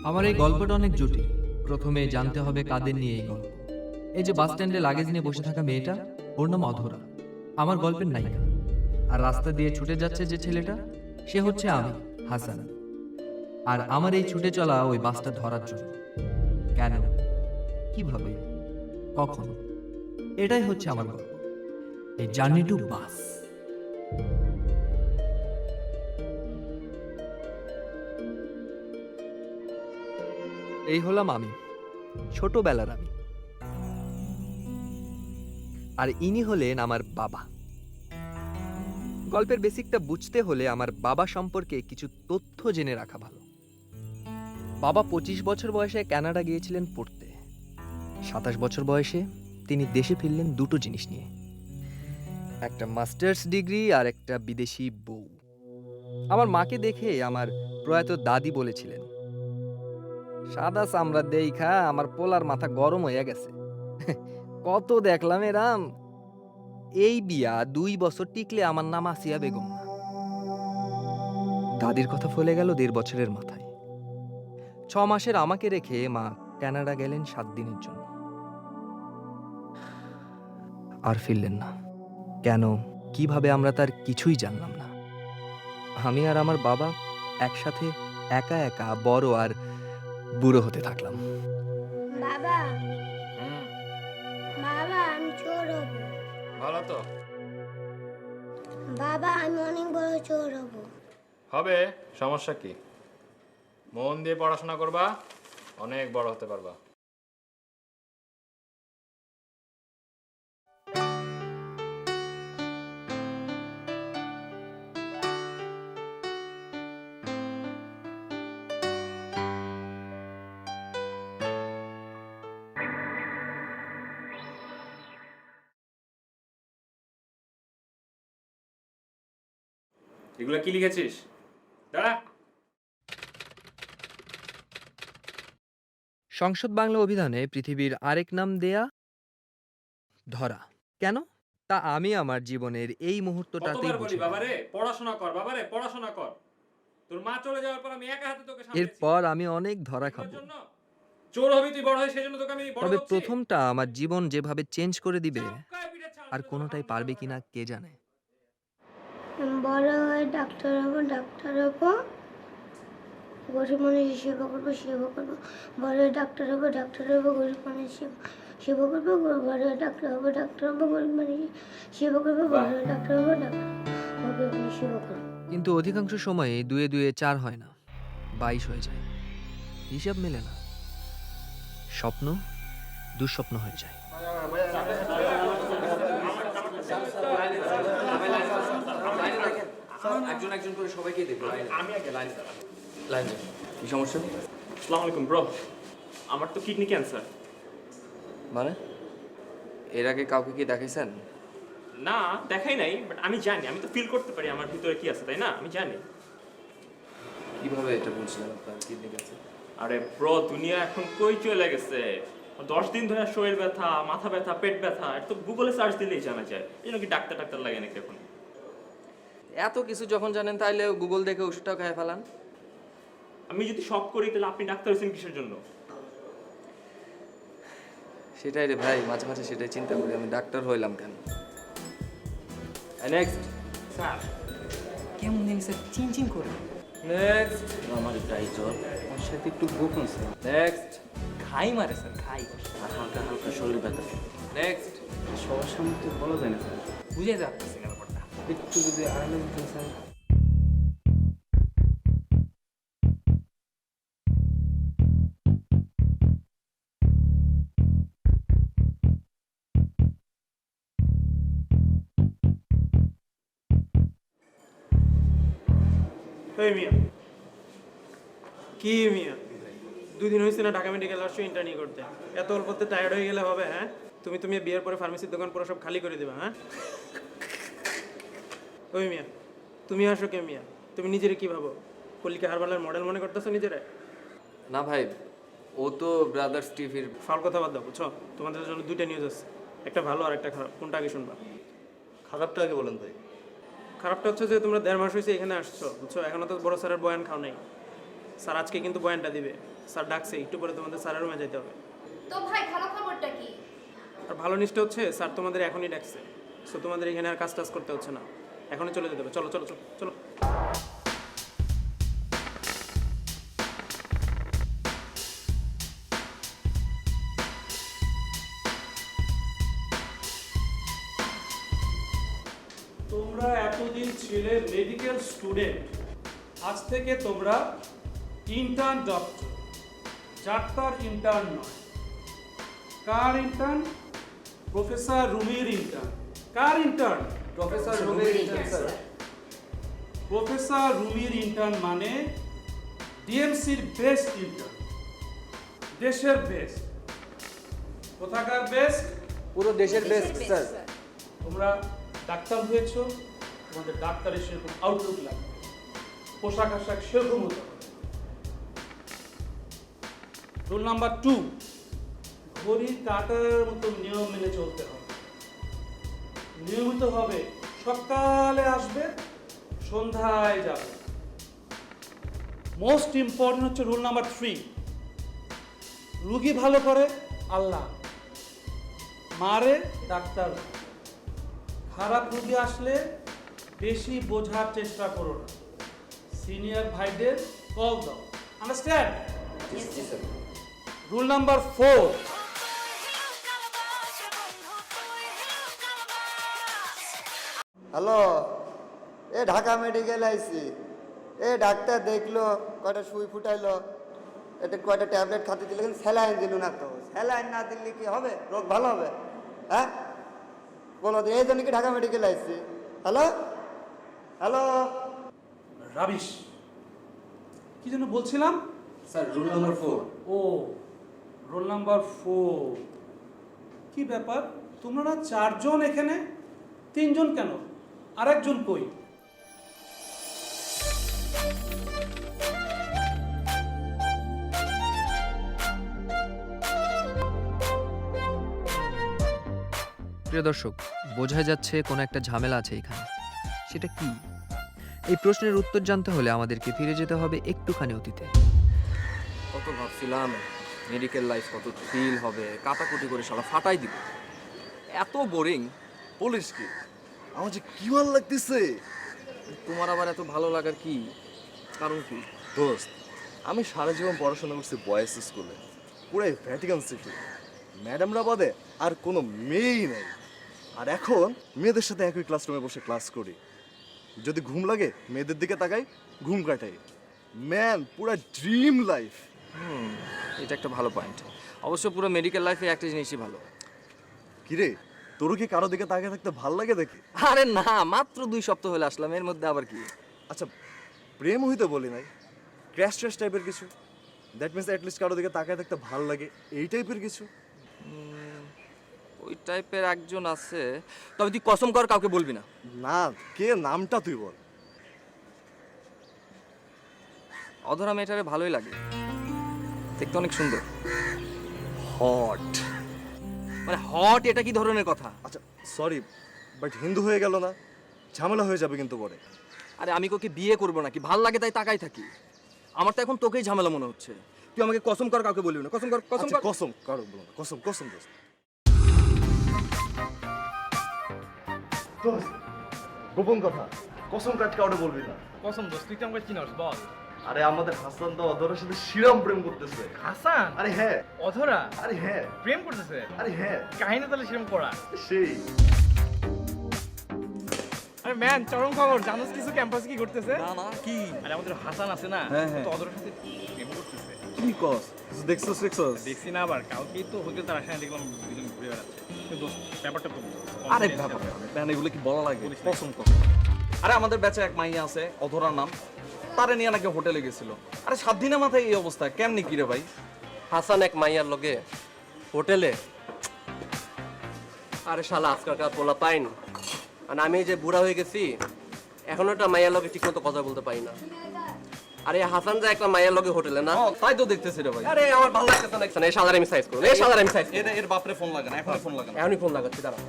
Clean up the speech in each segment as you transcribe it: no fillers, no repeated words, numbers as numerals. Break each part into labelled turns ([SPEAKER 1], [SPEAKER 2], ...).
[SPEAKER 1] আমার এই গল্পটা অনেক জটিল। প্রথমে জানতে হবে কাদের নিয়ে এই গল্প। এই যে বাস স্ট্যান্ডে লাগেজ নিয়ে বসে থাকা মেয়েটা, ওর নাম অধরা, আমার গল্পের নায়িকা। আর রাস্তা দিয়ে ছুটে যাচ্ছে যে ছেলেটা, সে হচ্ছে আমি, হাসান। আর আমার এই ছুটে চলা ওই বাসটা ধরার জন্য। কেন, কিভাবে, কখন, এটাই হচ্ছে আমার গল্প, এই জার্নি টু বাস। এই হলাম আমি, ছোটবেলার আমি। আর ইনি হলেন আমার বাবা। গল্পের বেসিকটা বুঝতে হলে আমার বাবা সম্পর্কে কিছু তথ্য জেনে রাখা ভালো। বাবা 25 বছর বয়সে কানাডা গিয়েছিলেন পড়তে। 27 বছর বয়সে তিনি দেশে ফিরলেন দুটো জিনিস নিয়ে, একটা মাস্টার্স ডিগ্রি আর একটা বিদেশি বউ। আমার মাকে দেখে আমার প্রয়াত দাদি বলেছিলেন, সাদা চামড়া দেইখা আমার পোলার মাথা গরম হইয়া গেছে। কত দেখলাম এরাম, এই বিয়া 2 বছর টিকলে আমার নাম আসিয়া বেগম না। দাদির কথা ফলে গেল 1.5 বছরের মাথায়। 6 মাসের আমাকে রেখে মা কানাডা গেলেন 7 দিনের জন্য, আর ফিরলেন না। কেন, কিভাবে, আমরা তার কিছুই জানলাম না। আমি আর আমার বাবা একসাথে একা একা বড় আর বুড়ো হতে থাকলাম।
[SPEAKER 2] বাবা বাবা আমি চোর হব।
[SPEAKER 3] ভালো তো
[SPEAKER 2] বাবা আমি অনেক বড় চোর হব।
[SPEAKER 3] হবে, সমস্যা কি? মন দিয়ে পড়াশোনা করবা, অনেক বড় হতে পারবা। এগুলা কি লিখেছিস? দাঁড়া।
[SPEAKER 1] সংসদ বাংলা অভিধানে পৃথিবীর আরেক নাম দেয়া ধরা। কেন, তা আমি আমার জীবনের এই মুহূর্তটাতেই
[SPEAKER 3] কতবার বলি
[SPEAKER 1] বুঝে
[SPEAKER 3] বাবারে পড়াশোনা কর, বাবারে পড়াশোনা কর। তোর মা চলে যাওয়ার পর আমি একা হাতে তোকে সামলেছি।
[SPEAKER 1] এরপর আমি অনেক ধরা
[SPEAKER 3] এগুলোর
[SPEAKER 1] খাবো।
[SPEAKER 3] জন্য চোর হবি তুই, বড় হয় সেজন্য তোকে আমি বড়
[SPEAKER 1] তবে
[SPEAKER 3] করছি।
[SPEAKER 1] প্রথমটা আমার জীবন যেভাবে চেঞ্জ করে দিবে,
[SPEAKER 3] চাপকায় পিঠে ছাল
[SPEAKER 1] আর
[SPEAKER 3] দিলে
[SPEAKER 1] কোনোটাই
[SPEAKER 3] তোর
[SPEAKER 1] পারবে
[SPEAKER 3] হারাম
[SPEAKER 1] কিনা
[SPEAKER 3] হবে
[SPEAKER 1] কে জানে।
[SPEAKER 2] আমি বড় হয়ে ডাক্তার হব, গরিব মানুষের সেবা করবো, বড় হয়ে ডাক্তার হবো, গরিব মানুষের সেবা করবো, বড় হয়ে ডাক্তার হবো, গরিব মানুষের সেবা করবো, বড় হয়ে ডাক্তার হবো, গরিব মানুষের সেবা করবো।
[SPEAKER 1] কিন্তু অধিকাংশ সময়ে 2 এ 2 4 হয় না, 22 হয়ে যায়। হিসাব মেলে না, স্বপ্ন দুঃস্বপ্ন হয়ে যায়। একজন একজন করে সবাইকে দেখবো।
[SPEAKER 3] আমি আগে লাইন
[SPEAKER 1] লাইন কি সমস্যা?
[SPEAKER 3] আসসালামু আলাইকুম ব্রো, আমার তো কিডনি ক্যান্সার।
[SPEAKER 1] মানে এর আগে কাউকে কি দেখাইছেন?
[SPEAKER 3] না দেখাই নাই, বাট আমি জানি, আমি তো ফিল করতে পারি আমার ভিতরে কি আছে, তাই না? আমি জানি।
[SPEAKER 1] কিভাবে এটা বুঝলেন আপনার কিডনি ক্যান্সার?
[SPEAKER 3] আরে ব্রো, দুনিয়া এখন কই চলে গেছে। 10 দিন ধরে শরীর ব্যথা, মাথা ব্যথা, পেট ব্যথা, এটা তো গুগলে সার্চ দিলেই জানা যায়। এই জন্য কি ডাক্তার টাক্তার লাগে নাকি এখন?
[SPEAKER 1] এত কিছু যখন জানেন তাইলে গুগল দেখে ওষুধটাও খাই ফেলান।
[SPEAKER 3] আমি যদি শক করি তাহলে আপনি ডাক্তার হয়েছেন কিসের জন্য?
[SPEAKER 1] সেটাই রে ভাই, মাঝে মাঝে সেটাই চিন্তা করি, আমি ডাক্তার হইলাম কেন। নেক্সট
[SPEAKER 3] স্যার
[SPEAKER 1] কেমন জানি স্যার চিন করে। নেক্সট
[SPEAKER 4] আমার প্রায় জ্বর, ওর সাথে একটু গোপন স্যার,
[SPEAKER 1] নেক্সট
[SPEAKER 4] খাই মারে স্যার, খাই আর হালকা হালকা শরীর ব্যথা।
[SPEAKER 1] নেক্সট
[SPEAKER 4] সবার সামনে তো বলা যায় না স্যার,
[SPEAKER 1] বুঝে যাচ্ছে না ব্যাপারটা।
[SPEAKER 4] একটু যদি আড়ালে দিতেন স্যার।
[SPEAKER 5] এই মিয়া, কি মিয়া, 2 দিন হয়েছে না ঢাকা মেডিকেল আসছো ইন্টার্নি করতে? এত অল্পতে টায়ার্ড হয়ে গেলে হবে? হ্যাঁ, তুমি বিয়ের পরে ফার্মেসির দোকান পুরো সব খালি করে দেবা? হ্যাঁ ওই মিয়া, তুমি আসো কে মিয়া? তুমি নিজেরে কি ভাবো, কলিকা হারবালের মডেল মনে করতেছো নিজেরে?
[SPEAKER 1] না ভাই, ও তো ব্রাদার্স টিভির।
[SPEAKER 5] ফাল কথা বাদ দাও, বুঝছো? তোমাদের জন্য 2টা নিউজ আছে, একটা ভালো আর একটা খারাপ। কোনটা আগে শুনবা?
[SPEAKER 6] খারাপটা আগে বলেন ভাই।
[SPEAKER 5] খারাপটা হচ্ছে যে তোমরা 1.5 মাস হয়েছে এখানে আসছো, বুঝছো? এখনো তো বড় স্যারের বয়ান খাও নাই। স্যার আজকে কিন্তু বয়ানটা দিবে। স্যার ডাকছে, একটু পরে তোমাদের স্যারের রুমে যেতে হবে।
[SPEAKER 7] তো ভাই খারাপ খবরটা কি?
[SPEAKER 5] আর ভালো নিশ্চয় হচ্ছে স্যার তোমাদের এখনই ডাকছে, সো তোমাদের এখানে আর কাজ টাজ করতে হচ্ছে না, এখনই চলে যেতে হবে। চলো চলো চলো চলো।
[SPEAKER 8] তোমরা এতদিন ছিলে মেডিকেল স্টুডেন্ট, আজ থেকে তোমরা ইন্টার্ন ডক্টর। ডাক্তার ইন্টার্ন নয়। কার ইন্টার্ন? প্রফেসর রুমির ইন্টার্ন। কার ইন্টার্ন? প্রফেসর রুমির ইন্টার্ন স্যার। প্রফেসর রুমির ইন্টার্ন মানে ডিএমসির বেস্ট ইন্টার্ন, দেশের বেস্ট। কোথাকার বেস্ট?
[SPEAKER 1] পুরো দেশের বেস্ট স্যার।
[SPEAKER 8] তোমরা ডাক্তার হয়েছো, তোমাদের ডাক্তারের সেরকম আউটলুক লাগবে, পোশাক আশাক সেরকম হতে হবে। রুল নাম্বার 2, ঘড়ির কাঁটার মতো নিয়ম মেনে চলতে হবে। নিয়মিত হবে, সকালে আসবে, সন্ধ্যায় যাবে। মোস্ট ইম্পর্টেন্ট হচ্ছে রুল নাম্বার 3, রুগী ভালো করে আল্লাহ, মারে ডাক্তার। খারাপ রুগী আসলে বেশি বোঝার চেষ্টা করো না, সিনিয়র ভাইদের কল দাও। আন্ডারস্ট্যান্ড? রুল নাম্বার 4,
[SPEAKER 9] হ্যালো, এ ঢাকা মেডিকেল আইছি। এ ডাক্তার দেখলো, কয়টা সুই ফুটাইলো, এটা কয়টা ট্যাবলেট খাতে দিলে, কিন্তু স্যালাইন দিল না। তো স্যালাইন না দিলে কি হবে? রোগ ভালো হবে? হ্যাঁ বলো, এই জন্য কি ঢাকা মেডিকেল আইছি। Hello hello,
[SPEAKER 8] rubbish. কি যেন বলছিলাম?
[SPEAKER 1] Sir rule number 4।
[SPEAKER 8] ও, রোল নাম্বার 4। কি ব্যাপার, তোমরা 4 জন এখানে, 3 জন কেন? আরেকজন কই?
[SPEAKER 1] প্রিয় দর্শক, বোঝা যাচ্ছে কোনো একটা ঝামেলা আছে এখানে। সেটা কি? এই প্রশ্নের উত্তর জানতে হলে আমাদেরকে ফিরে যেতে হবে একটুখানি অতীতে।
[SPEAKER 10] কত ভাবছিলাম মেডিকেল লাইফ কত থ্রিল হবে, কাটাকুটি করে শালা ফাটাই দিব। এত বোরিং।
[SPEAKER 6] বলিস কি? আমার যে কি ভালো লাগতেছে।
[SPEAKER 10] তোমার আবার এত ভালো লাগার কি কারণ? কি
[SPEAKER 6] দোস্ত, আমি সারা জীবন পড়াশোনা করছি বয়েজ স্কুলে, পুরাই ভ্যাটিকান সিটি। ম্যাডামরা বাদে আর কোনো মেয়েই নেই। আর এখন মেয়েদের সাথে একই ক্লাসরুমে বসে ক্লাস করি। যদি ঘুম লাগে মেয়েদের দিকে তাকাই, ঘুম কাটাই। ম্যান, পুরা ড্রিম লাইফ।
[SPEAKER 10] এটা একটা ভালো পয়েন্ট। অবশ্য পুরো মেডিকেল লাইফে একটা জিনিসই ভালো।
[SPEAKER 6] কিরে, তোরও কি কারো দিকে তাকিয়ে থাকতে ভাল লাগে দেখি?
[SPEAKER 10] আরে না, মাত্র 2 সপ্তাহ হলে আসলাম, এর মধ্যে আবার কি?
[SPEAKER 6] আচ্ছা, প্রেম হইতে বলি নাই, ক্র্যাশ ট্র্যাশ টাইপের কিছু। দ্যাট মিনস অ্যাটলিস্ট কারো দিকে তাকায় থাকতে ভাল লাগে, এই টাইপের কিছু।
[SPEAKER 10] ওই টাইপের একজন আছে, তবে তুই কসম কর কাউকে বলবি না।
[SPEAKER 6] না, কে? নামটা তুই বল।
[SPEAKER 10] অধরা মেয়েটারে ভালোই লাগে, দেখতে অনেক সুন্দর।
[SPEAKER 6] হট।
[SPEAKER 10] মানে হট এটা কি ধরনের কথা?
[SPEAKER 6] আচ্ছা সরি, বাট হিন্দু হয়ে গেল না? ঝামেলা হয়ে যাবে কিন্তু পরে।
[SPEAKER 10] আরে আমি ওকে বিয়ে করবো নাকি? ভাল লাগে তাই তাকাই থাকি। আমার তো এখন তোকেই ঝামেলা মনে হচ্ছে। তুই আমাকে কসম কর কাউকে বলবি না। কসম কর, কসম
[SPEAKER 6] আচ্ছা,
[SPEAKER 10] কর।
[SPEAKER 6] কসম কারো বলো না, কসম কসম দোস্ত। দোস্ত, গোপন কথা, কসম কাট কাউকে বলবি না।
[SPEAKER 5] কসম দোস্ত, তুই কি আমাকে চিনস? বল।
[SPEAKER 6] আরে আমাদের হাসান তো অধরার সাথে শিরাম প্রেম করতেছে।
[SPEAKER 5] হাসান?
[SPEAKER 6] আরে হ্যাঁ।
[SPEAKER 5] অধরা
[SPEAKER 6] আরে হ্যাঁ।
[SPEAKER 5] প্রেম করতেছে?
[SPEAKER 6] আরে হ্যাঁ।
[SPEAKER 5] কাহিনী তাহলে সেরকম করা।
[SPEAKER 6] সেই।
[SPEAKER 5] আরে ম্যান, চরম খবর। জানোস কিছু ক্যাম্পাসে কি করতেছে?
[SPEAKER 10] না না, কি?
[SPEAKER 5] আরে আমাদের হাসান আছে না,
[SPEAKER 10] হ্যাঁ, হ্যাঁ।
[SPEAKER 5] তো অধরার সাথে প্রেম করতেছে।
[SPEAKER 6] কি কস? দেখছস দেখছস?
[SPEAKER 5] দেখছি না, আবার কালকেই তো হোটেল তার আসায় দেখলাম দুজন ঘুরে বেড়াচ্ছে। তো দোস্ত, ব্যাপারটা তো
[SPEAKER 10] আরে ব্যাপার ব্যান, এগুলো কি বলা লাগে? কসম কর। আরে আমাদের ব্যাচে এক মাইয়া আছে, অধরার নাম। তারে নিয়ে নাকি হোটেলে গেছিল। আরে 7 দিনের মাথায় এই অবস্থা, কেমনি কি রে ভাই?
[SPEAKER 11] হাসান এক মাইয়ার লগে হোটেলে? আরে শালা আজকালকার পোলা পাইন। আর আমি যে বুড়া হয়ে গেছি, এখনো একটা মাইয়ার লগে ঠিক মতো কথা বলতে পারি না। আরে হাসান যা একটা মাইয়ার লগে হোটেলে না?
[SPEAKER 10] তাই তো দেখতেছি রে ভাই।
[SPEAKER 11] আরে আমার ভালো লাগতেছে না, এই শালার আমি সাইজ করুন, এই শালার আমি সাইজ।
[SPEAKER 10] এর বাপরে ফোন লাগে না, এখনই ফোন লাগে না।
[SPEAKER 11] এখনই ফোন লাগাচ্ছি, দাঁড়া।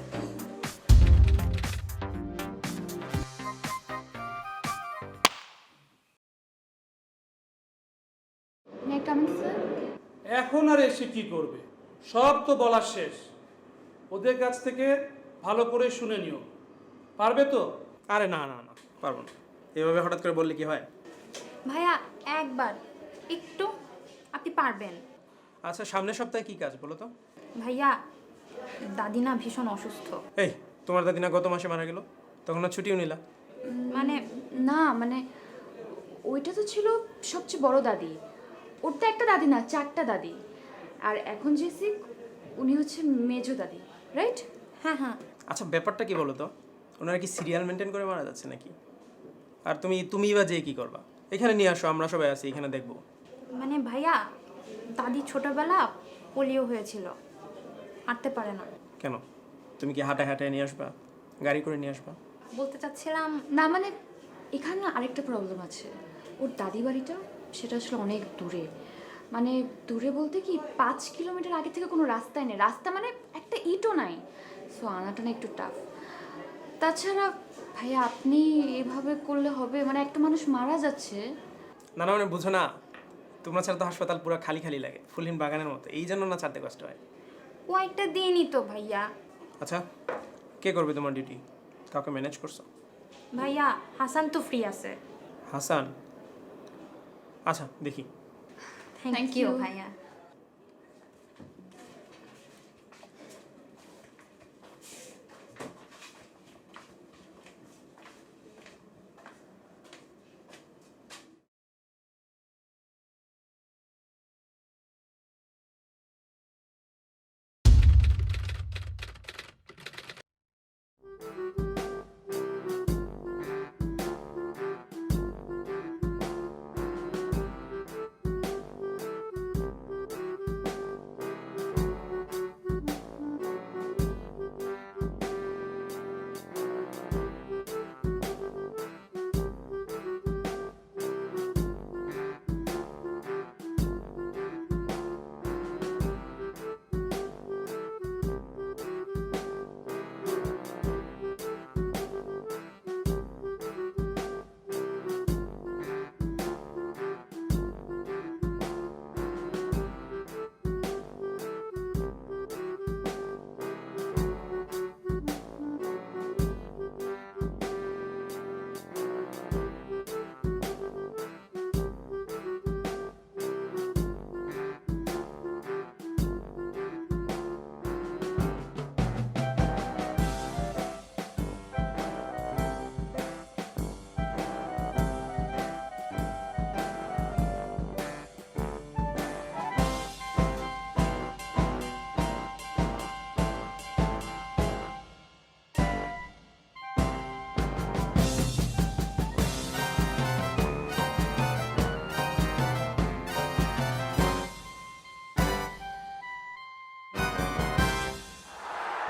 [SPEAKER 7] May I come in, sir?
[SPEAKER 8] এখন আর এসে কি করবে? সব তো বলা শেষ। ওদের কাছ থেকে ভালো করে শুনে নিও, পারবে তো?
[SPEAKER 5] আরে না না না, পারবো না। এভাবে হঠাৎ করে বললে কি হয়?
[SPEAKER 7] ভাইয়া একবার একটু, আপনি পারবেন।
[SPEAKER 5] আচ্ছা, সামনের সপ্তাহে কি কাজ বলো তো?
[SPEAKER 7] ভাইয়া দাদি না ভীষণ অসুস্থ।
[SPEAKER 5] এই, তোমার দাদি না গত মাসে মারা গেল? তখন না ছুটিও নিলা?
[SPEAKER 7] মানে
[SPEAKER 12] না মানে ওইটা তো ছিল সবচেয়ে বড় দাদি, ওর তো একটা দাদি না, 4টা দাদি। আর এখন যে সিক উনি হচ্ছে মেজো দাদি, রাইট?
[SPEAKER 7] হ্যাঁ হ্যাঁ।
[SPEAKER 5] আচ্ছা, ব্যাপারটা কি বলো তো? ওনারা কি সিরিয়াল মেনটেন করে মারা যাচ্ছে নাকি? আর তুমি বা যে কি করবা? এখানে নিয়ে আসো, আমরা সবাই আছি, এখানে দেখবো।
[SPEAKER 7] মানে ভাইয়া দাদি ছোটবেলা পোলিও হয়েছিল, হাঁটতে পারে না।
[SPEAKER 5] কেন? তুমি কি হাঁটায় হাঁটায় নিয়ে আসবা? গাড়ি করে নিয়ে আসবা?
[SPEAKER 7] বলতে চাচ্ছিলাম
[SPEAKER 12] না মানে এখানে না আরেকটা প্রবলেম আছে, ওর দাদি বাড়িটা সেটা আসলে অনেক দূরে। মানে দূরে বলতে কি 5 কিলোমিটার আগে থেকে কোনো রাস্তাই নেই, রাস্তা মানে একটা ইটও নাই। সো আনাটা না একটু টাফ। তাছাড়া ভাইয়া আপনি এভাবে করলে হবে? মানে একটা মানুষ মারা যাচ্ছে।
[SPEAKER 5] না না, মানে বুঝো না, তোমরা ছাড়া তো হাসপাতাল পুরো খালি খালি লাগে, ফুলহীন বাগানের মতো। এই জন্য না ছাড়তে কষ্ট হয়।
[SPEAKER 7] ও একটা দিনই তো ভাইয়া।
[SPEAKER 5] আচ্ছা, কে করবে তোমার ডিউটি? কাউকে ম্যানেজ করছো?
[SPEAKER 7] ভাইয়া হাসান তো ফ্রি আছে।
[SPEAKER 5] হাসান? আচ্ছা, দেখি।
[SPEAKER 7] থ্যাংক ইউ ভাইয়া।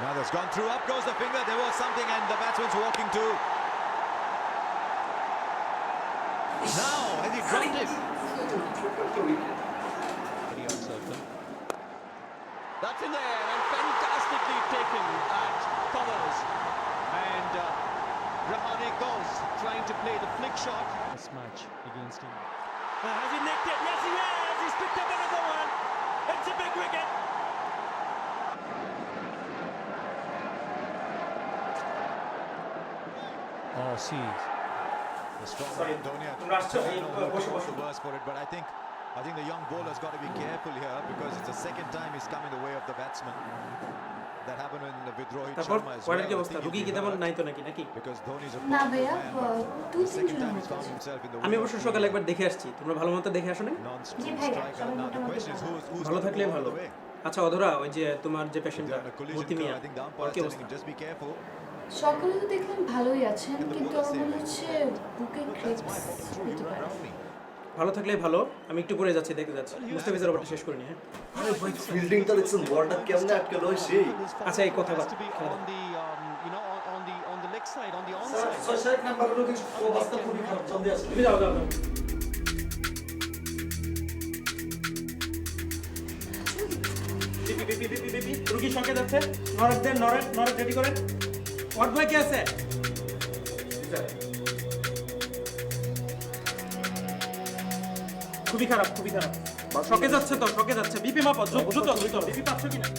[SPEAKER 13] Now that's gone through, up goes the finger, there was something and the batsman's walking too. Now, has he dropped it? Very uncertain. That's in the air and fantastically taken at covers. And Rahane goes, trying to play the flick shot.
[SPEAKER 8] This match against him.
[SPEAKER 13] Has he nicked it? Yes, he has! He's picked up another one. It's a big wicket.
[SPEAKER 8] Oh, see.
[SPEAKER 13] The strong man, Dhoni, the worst for it, but I think the young bowler's got to be careful here because it's the second time he's come in the way of the batsman. That happened with Rohit
[SPEAKER 5] তারপর
[SPEAKER 13] Sharma as
[SPEAKER 5] পরের কি
[SPEAKER 13] well. I
[SPEAKER 5] অবস্থা?
[SPEAKER 13] think
[SPEAKER 5] রুগী
[SPEAKER 13] he'll
[SPEAKER 5] কি
[SPEAKER 13] be
[SPEAKER 5] তেমন
[SPEAKER 13] hurt
[SPEAKER 5] নাই তো নাকি?
[SPEAKER 13] because Dhoni's a
[SPEAKER 12] না
[SPEAKER 13] powerful
[SPEAKER 12] ভাইয়া,
[SPEAKER 13] man, but
[SPEAKER 12] 2-3
[SPEAKER 13] second
[SPEAKER 12] জনের
[SPEAKER 13] time he's
[SPEAKER 12] মতো
[SPEAKER 13] found
[SPEAKER 12] আছে।
[SPEAKER 13] himself in the
[SPEAKER 5] আমি
[SPEAKER 13] way
[SPEAKER 5] অবশ্য
[SPEAKER 13] of
[SPEAKER 5] সকালে একবার দেখে আসছি, তোমরা ভালো মতো দেখে আসো না?
[SPEAKER 13] non-stop
[SPEAKER 2] জি ভাইয়া,
[SPEAKER 13] striker.
[SPEAKER 2] সবাই
[SPEAKER 13] Now the
[SPEAKER 2] মোটামুটি
[SPEAKER 13] question is who's
[SPEAKER 5] ভালো
[SPEAKER 13] going to
[SPEAKER 5] থাকলে
[SPEAKER 13] go all
[SPEAKER 5] ভালো।
[SPEAKER 13] the way?
[SPEAKER 5] আচ্ছা অধরা, ওই যে তোমার যে
[SPEAKER 13] If
[SPEAKER 5] পেশেন্টটা
[SPEAKER 13] they're on a collision
[SPEAKER 5] ভর্তি
[SPEAKER 13] tour,
[SPEAKER 5] Mia,
[SPEAKER 13] I think the
[SPEAKER 5] or
[SPEAKER 13] umpire
[SPEAKER 5] কি
[SPEAKER 13] is telling
[SPEAKER 5] অবস্থা?
[SPEAKER 13] him just be careful.
[SPEAKER 12] সকালে তো দেখলাম ভালোই আছেন, কিন্তু আমার মনে হচ্ছে বুকে Cripps
[SPEAKER 13] My ball through, you
[SPEAKER 12] হতে
[SPEAKER 13] run
[SPEAKER 12] পারে।
[SPEAKER 13] around me.
[SPEAKER 5] ভালো থাকলেই ভালো। আমি একটু পরে যাচ্ছি, দেখতে যাচ্ছি। মুস্তাফিজের ওভারটা শেষ করিনি। হ্যাঁ,
[SPEAKER 6] আরে ভাই, ফিল্ডিংটা দেখছেন, বলটা কেমনে আটকালো সেই।
[SPEAKER 5] আচ্ছা এই কথা বল।
[SPEAKER 13] Has to be on the on the leg side, on the
[SPEAKER 6] sir,
[SPEAKER 13] onside.
[SPEAKER 6] 6 number হলো কি অবস্থা খুবই খারাপ, জলদি আসুন।
[SPEAKER 5] তুমি যাও যাও যাও। রুগী সঙ্গে যাচ্ছে, নরেশ দেন, নরেশ রেডি করেন। ওয়ার্ড বয় কে আছে? খুবই খারাপ, খুবই খারাপ। শকে যাচ্ছে তো, শকে যাচ্ছে। বিপি মাপো, দ্রুত দ্রুত। বিপি পাচ্ছ কিনা?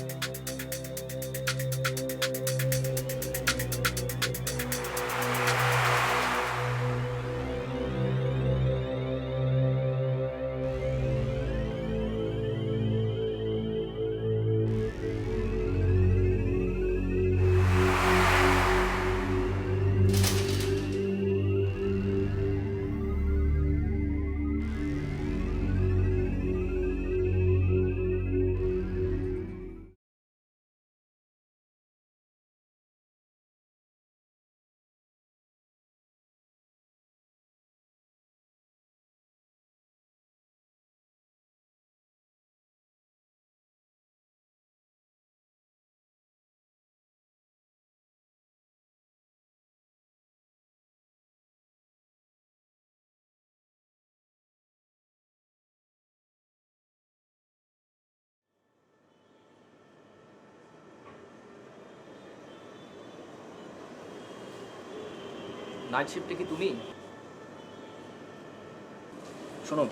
[SPEAKER 1] নাইট শিফটে কি তুমি? শোনো,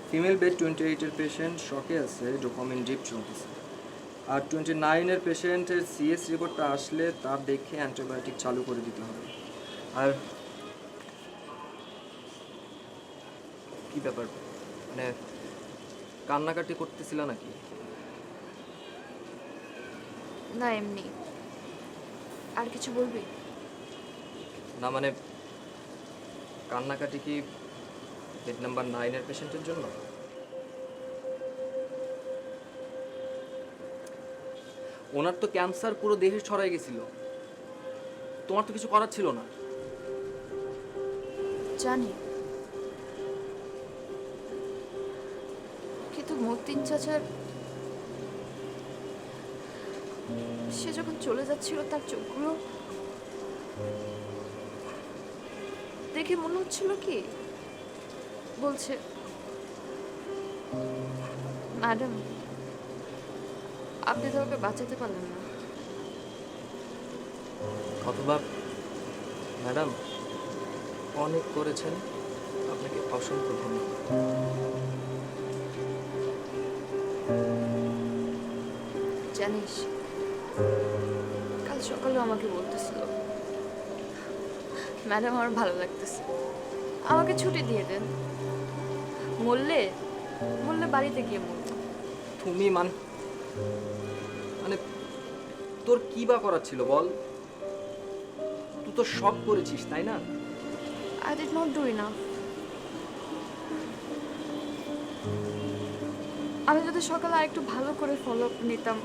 [SPEAKER 1] ফিমেল বেড 28-এর পেশেন্ট শকে আছে, ডোপামিন ডিপ চলতেছে। আর 29-এর পেশেন্টের সিএস রিপোর্টটা আসলে তার দেখে অ্যান্টিবায়োটিক চালু করে দিতে হবে। আর কি ব্যাপার, মানে কান্নাকাটি করতেছিল নাকি?
[SPEAKER 12] না, এমনি। আর কিছু বলবি?
[SPEAKER 1] না মানে কান্নাকাটি কি বেড নাম্বার 9-এর পেশেন্টের জন্য? ওনার তো ক্যান্সার পুরো দেহে ছড়াই গেছিল, তোমার তো কিছু করার ছিল না।
[SPEAKER 12] জানি, কিন্তু মতিন চাচার সে যখন চলে যাচ্ছিল তার চোখগুলো দেখে মনে হচ্ছিল কি বলছে, ম্যাডাম আপনি তো ওকে বাঁচাতে পারলেন না।
[SPEAKER 1] অথবা ম্যাডাম অনেক করেছেন, আপনাকে অসংখ্য ধন্যবাদ।
[SPEAKER 12] জানিস, কাল সকালে আমাকে বলতেছিল, ম্যাডাম আমার ভালো লাগতেছে, আমাকে ছুটি দিয়ে দেন, মরলে মরলে বাড়িতে গিয়ে মরব।
[SPEAKER 1] তুমি মানে তোর কি বা করার ছিল বল? তুই তো সব করেছিস, তাই না?
[SPEAKER 12] I did not do enough. আমি যদি সকালে আরেকটু ভালো করে ফলো আপ নিতাম,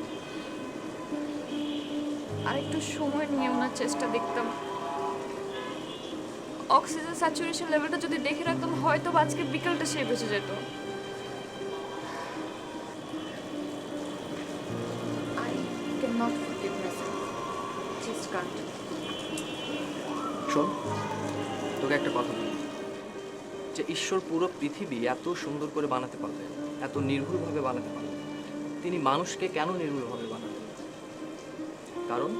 [SPEAKER 12] আরেকটু সময় নিয়ে ওনার চেষ্টা দেখতাম, অক্সিজেন স্যাচুরেশন লেভেলটা যদি দেখে রাখতাম, হয়তো আজকে বিকালটা সে বেঁচে যেত। I cannot forgive myself. Just can't.
[SPEAKER 1] শোন, তোকে একটা কথা বলি, যে ঈশ্বর পুরো পৃথিবী এত সুন্দর করে বানাতে পারলেন, এত নির্ভুলভাবে বানাতে পারলেন, তিনি মানুষকে কেন নির্ভুলভাবে বানালেন? কারণ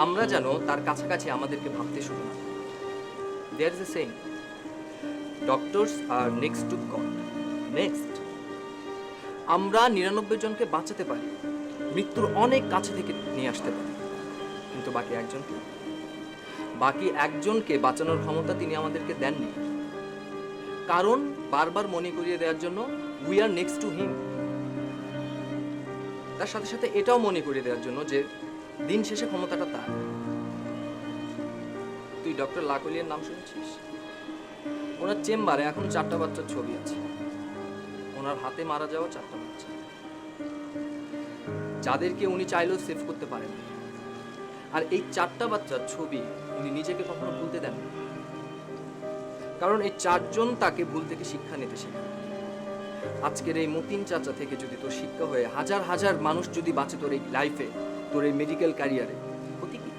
[SPEAKER 1] আমরা যেন তার কাছাকাছি আমাদেরকে ভাবতে শুরু না। There is a saying, doctors are next to God. Next, আমরা 99 জনকে বাঁচাতে পারি, মৃত্যুর অনেক কাছে থেকে নিয়ে আসতে পারি, কিন্তু বাকি একজনকে বাঁচানোর ক্ষমতা তিনি আমাদেরকে দেননি। কারণ বারবার মনে করিয়ে দেওয়ার জন্য we are next to him. তার সাথে সাথে এটাও মনে করিয়ে দেওয়ার জন্য যে দিন শেষে ক্ষমতাটা তার। তুই ডক্টর লাকলিয়ার নাম শুনেছিস? ওনার চেম্বারে এখন 4টা বাচ্চার ছবি আছে, ওনার হাতে মারা যাওয়া 4টা বাচ্চা, যাদেরকে উনি চাইলেও সেভ করতে পারেন। আর এই 4টা বাচ্চার ছবি উনি নিজেকে কখনো ভুলতে দেন, কারণ এই 4 জন তাকে ভুল থেকে শিক্ষা নিতে শেখায়। আজকের এই মতিন চাচা থেকে যদি তোর শিক্ষা হয়ে হাজার হাজার মানুষ যদি বাঁচে তোর এই লাইফে, তোর এই মেডিকেল ক্যারিয়ারে, ক্ষতি কি?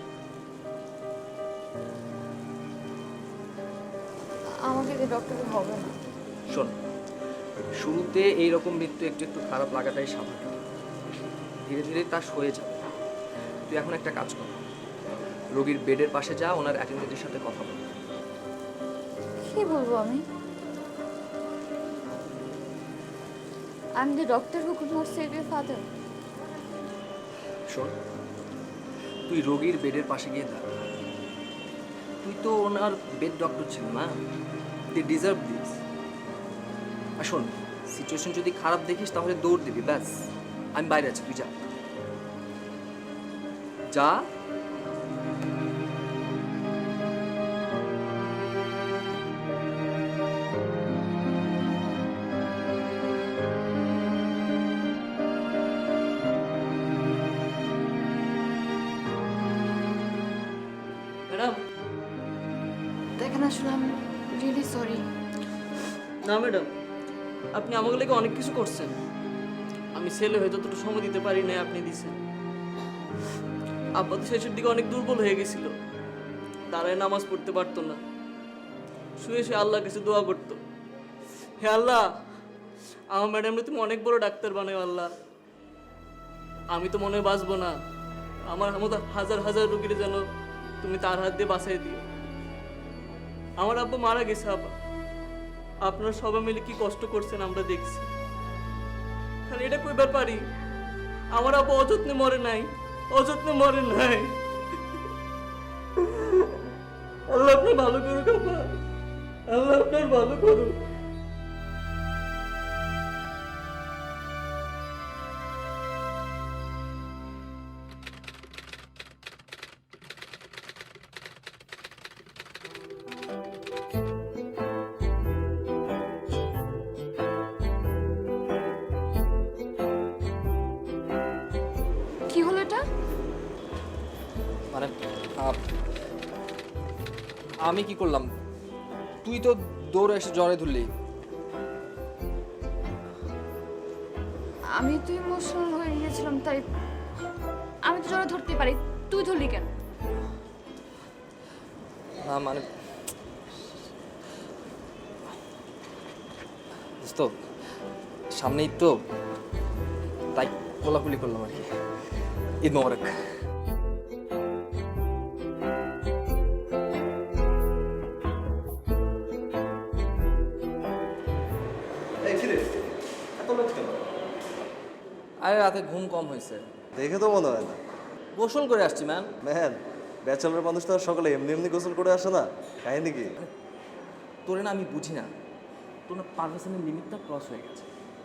[SPEAKER 12] আমাকে যে ডক্টর হবে না।
[SPEAKER 1] শোন, শুরুতে এইরকম মৃত্যু একটু একটু খারাপ লাগাটাই স্বাভাবিক, ধীরে ধীরে তা সয়ে যাবে। তুই এখন একটা কাজ কর, রোগীর বেডের পাশে যা, ওনার অ্যাটেন্ডেন্টের সাথে কথা বল।
[SPEAKER 12] কি বলবো আমি? I am the doctor who could not save your father.
[SPEAKER 1] শোন, তুই রোগীর বেডের পাশে গিয়ে দাঁড়া। তুই তো ওনার বেড ডক্টর ছিল না, দে ডিজার্ভ দিস। আর শোন, সিচুয়েশন যদি খারাপ দেখিস তাহলে দৌড় দিবি, ব্যাস। আমি বাইরে আছি, তুই যা যা।
[SPEAKER 11] ম্যাডাম,
[SPEAKER 12] দেখেন আসলে আমি রিয়েলি সরি।
[SPEAKER 11] না ম্যাডাম, আপনি আমাকে লেগে অনেক কিছু করছেন। আমি ছেলে হয়তো যতটুকু সময় দিতে পারি না, আপনি দিছেন। আব্বা তো শেষের দিকে অনেক দুর্বল হয়ে গেছিল, দাঁড়ায় নামাজ পড়তে পারতো না, শুয়ে শুয়ে আল্লাহর কাছে দোয়া করতো, হে আল্লাহ আমার ম্যাডামরে তুমি অনেক বড় ডাক্তার বানাও আল্লাহ। আমি তো মনে হয় বাঁচবো না, আমার মতো হাজার হাজার রোগীর যেন তুমি তার হাত দিয়ে বাঁচাই দিও। আমার আব্বা মারা গেছে আব্বা, আপনারা সবাই মিলে কি কষ্ট করছেন আমরা দেখছি। খালি এটা কইবার পারি, আমার আব্বা অযত্নে মরে নাই, অযত্নে মরে নাই। আল্লাহ আপনার ভালো করুক আব্বা, আল্লাহ আপনার ভালো করুক।
[SPEAKER 12] কি হলো এটা?
[SPEAKER 1] মানে আমি কি করলাম? তুই তো দৌড়ে এসে জ্বরে ধরলি।
[SPEAKER 12] আমি তো ইমোশনাল হয়ে গিয়েছিলাম, তাই আমি তো জ্বরে ধরতে পারি, তুই ধরলি কেন?
[SPEAKER 1] না মানে দোস্ত, সামনেই তো, তাই কোলাকুলি করলাম আর কি। ঈদ মোবারক। আরে রাতে ঘুম কম হয়েছে।
[SPEAKER 6] দেখে তো মনে হয় না।
[SPEAKER 1] গোসল করে আসছি ম্যান।
[SPEAKER 6] ম্যান, ব্যাচেলর মানুষ তো আর সকালে এমনি এমনি গোসল করে আসে না, কাহিনী কি?
[SPEAKER 1] তোরে না আমি বুঝি না, তোর না পারমিশনের লিমিটটা ক্রস হয়ে গেছে,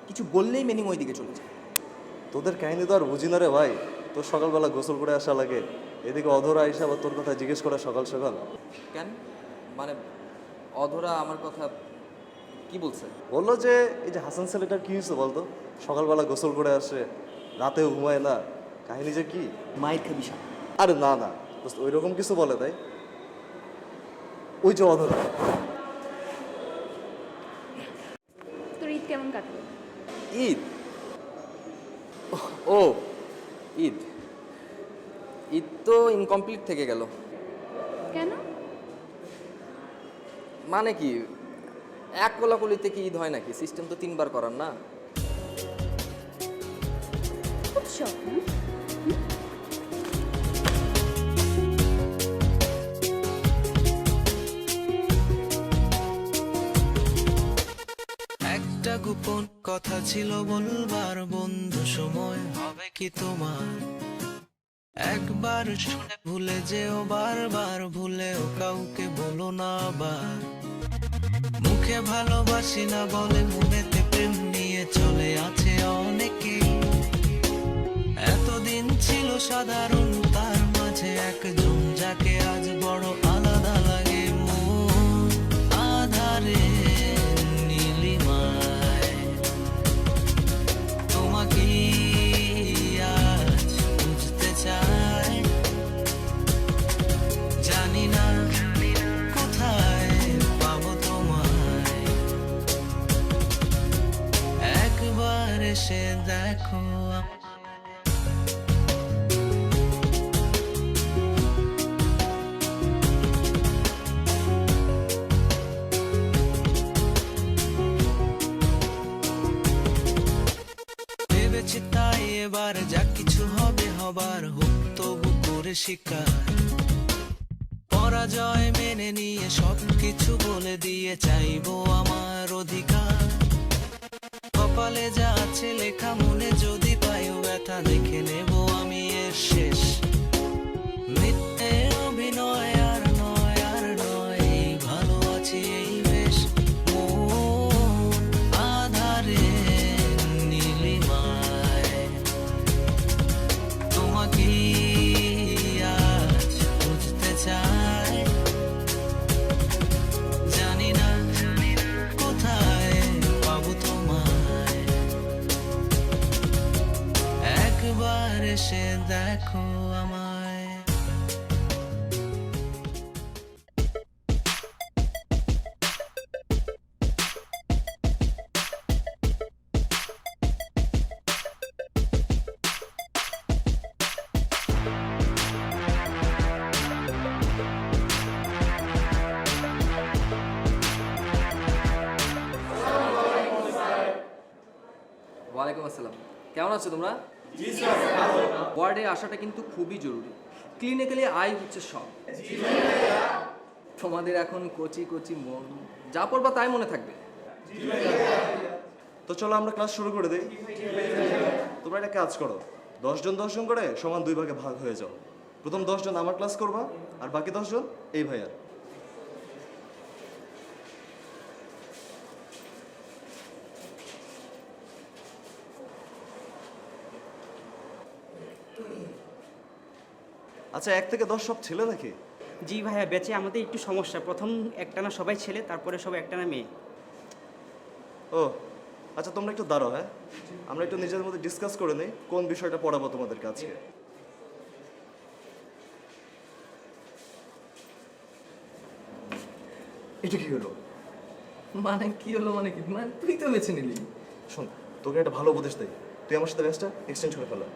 [SPEAKER 1] কিছু বললেই মিনিং ওই দিকে চলে যায়।
[SPEAKER 6] তোদের কাহিনী তো আর বুঝি না রে ভাই। তোর সকালবেলা গোসল করে আসা লাগে, এদিকে অধরা আইসা আবার তোর কথা জিজ্ঞেস করে সকাল সকাল।
[SPEAKER 1] কেন মানে অধরা আমার কথা কি বলছে?
[SPEAKER 6] বললো যে এই যে হাসান ছেলেটার কি হয়েছে বলতো, সকালবেলা গোসল করে আসে, রাতেও ঘুমায় না, কাহিনী যে কি?
[SPEAKER 1] মাইর খাবি সাপ।
[SPEAKER 6] আরে না না দোস্ত, ওই রকম কিছু বলে তাই? ওই যে অধরা।
[SPEAKER 12] তোর ঈদ কেমন কাটলো?
[SPEAKER 1] ঈদ? ও ঈদ, ঈদ তো ইনকমপ্লিট থেকে গেল।
[SPEAKER 12] কেন?
[SPEAKER 1] মানে কি, এক কোলাকুলিতে কি ঈদ হয় নাকি? সিস্টেম তো 3 বার করার না।
[SPEAKER 12] উৎসব
[SPEAKER 14] একটা গোপন কথা ছিল বলবার বন্ধু, সময় হবে কি তোমার? একবার শুনে ভুলে যেও, বারবার ভুলেও কাউকে বলো না আবার। মুখে ভালোবাসি না বলে মনেতে প্রেম নিয়ে চলে আছে অনেকে। এতদিন ছিল সাধারণ, তার মাঝে একজন যাকে আজ বড় আলাদা লাগে। মন আধারে নীলিমায় তোমাকে আজ বুঝতে চাই। জানি না কোথায় পাবো তোমায়, একবার এসে দেখো। ভেবেছি তাই এবার যা কিছু হবে হবার, হোক তবু করে শিকার। পরাজয় মেনে নিয়ে সব কিছু বলে দিয়ে চাইবো আমার অধিকার। কপালে যা আছে লেখা মনে যদি পাইও ব্যথা দেখে নেব আমি এর শেষ মিথ্যে অভিনয় আর নয় আর নয় এই ভালো আছি এই বেশ মন আধারে নীলিমায় তোমাকে আজ বুঝতে চাই জানি না কোথায় পাবো তোমায় একবার এসে দেখো আমায়
[SPEAKER 1] ওয়ালাইকুম আসসালাম। কেমন আছো তোমরা? ওয়ার্ডে আসাটা কিন্তু খুবই জরুরি। ক্লিনিক্যালি আই হচ্ছে সব। তোমাদের এখন কচি কচি মন, যা পড়বা তাই মনে থাকবে।
[SPEAKER 6] তো চলো আমরা ক্লাস শুরু করে দিই। তোমরা একটা কাজ করো, 10 জন 10 জন করে সমান 2 ভাগে ভাগ হয়ে যাও। প্রথম 10 জন আমার ক্লাস করবা, আর বাকি 10 জন এই ভাইয়ার। আচ্ছা, 1 থেকে 10 সব ছেলে নাকি?
[SPEAKER 15] জি ভাইয়া, বেঁচে আমাদের একটু সমস্যা। প্রথম একটানা সবাই ছেলে, তারপরে সব একটানা মেয়ে।
[SPEAKER 6] ও আচ্ছা, তোমরা একটু দাঁড়াও। হ্যাঁ, আমরা একটু নিজেদের মধ্যে ডিসকাস করে নিই কোন বিষয়টা পড়াবো তোমাদের কাছে। এটা কি হলো?
[SPEAKER 1] মানে কি হলো মানে কি? মানে তুই তো বেছে নিলি।
[SPEAKER 6] শোন, তোকে একটা ভালো উপদেশ দেই, তুই আমার সাথে ব্যাচটা এক্সচেঞ্জ করে ফেলো।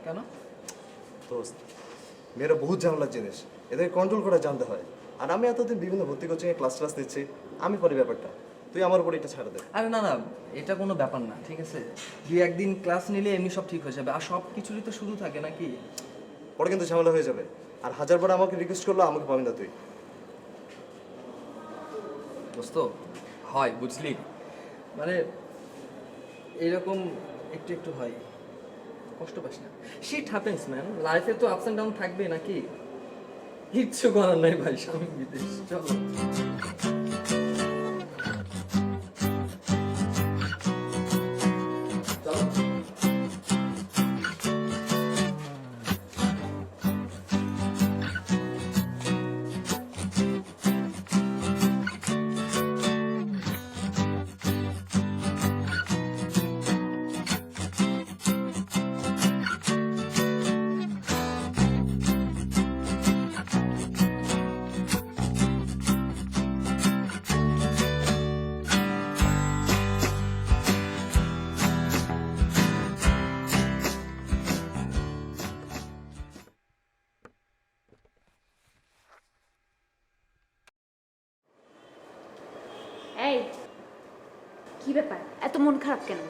[SPEAKER 1] কেন?
[SPEAKER 6] দোস্ত, মেয়েরা বহুত ঝামেলার জিনিস, এদের কন্ট্রোল করা জানতে হয়। আর আমি এতদিন বিভিন্ন ভর্তি কোচিংয়ে ক্লাস নিচ্ছি, আমি পারি ব্যাপারটা। তুই আমার উপর এটা ছাড়া দে।
[SPEAKER 1] আরে না না, এটা কোনো ব্যাপার না, ঠিক আছে? 2-1 দিন ক্লাস নিলে এমনি সব ঠিক হয়ে যাবে। আর সব কিছুরই তো শুরু থাকে নাকি?
[SPEAKER 6] পরে কিন্তু ঝামেলা হয়ে যাবে। আর 1000 বার আমাকে রিকোয়েস্ট করলো, আমাকে পাবি না তুই।
[SPEAKER 1] দোস্ত হয়, বুঝলি? মানে এরকম একটু একটু হয়, কষ্ট পাস না। শিট হ্যাপেন্স ম্যান, লাইফে তো আপস অ্যান্ড ডাউন থাকবে নাকি? কিচ্ছু করার নাই ভাই, স্বামী বিদেশ। চলো।
[SPEAKER 12] এই কি ব্যাপার, এত মন খারাপ কেন?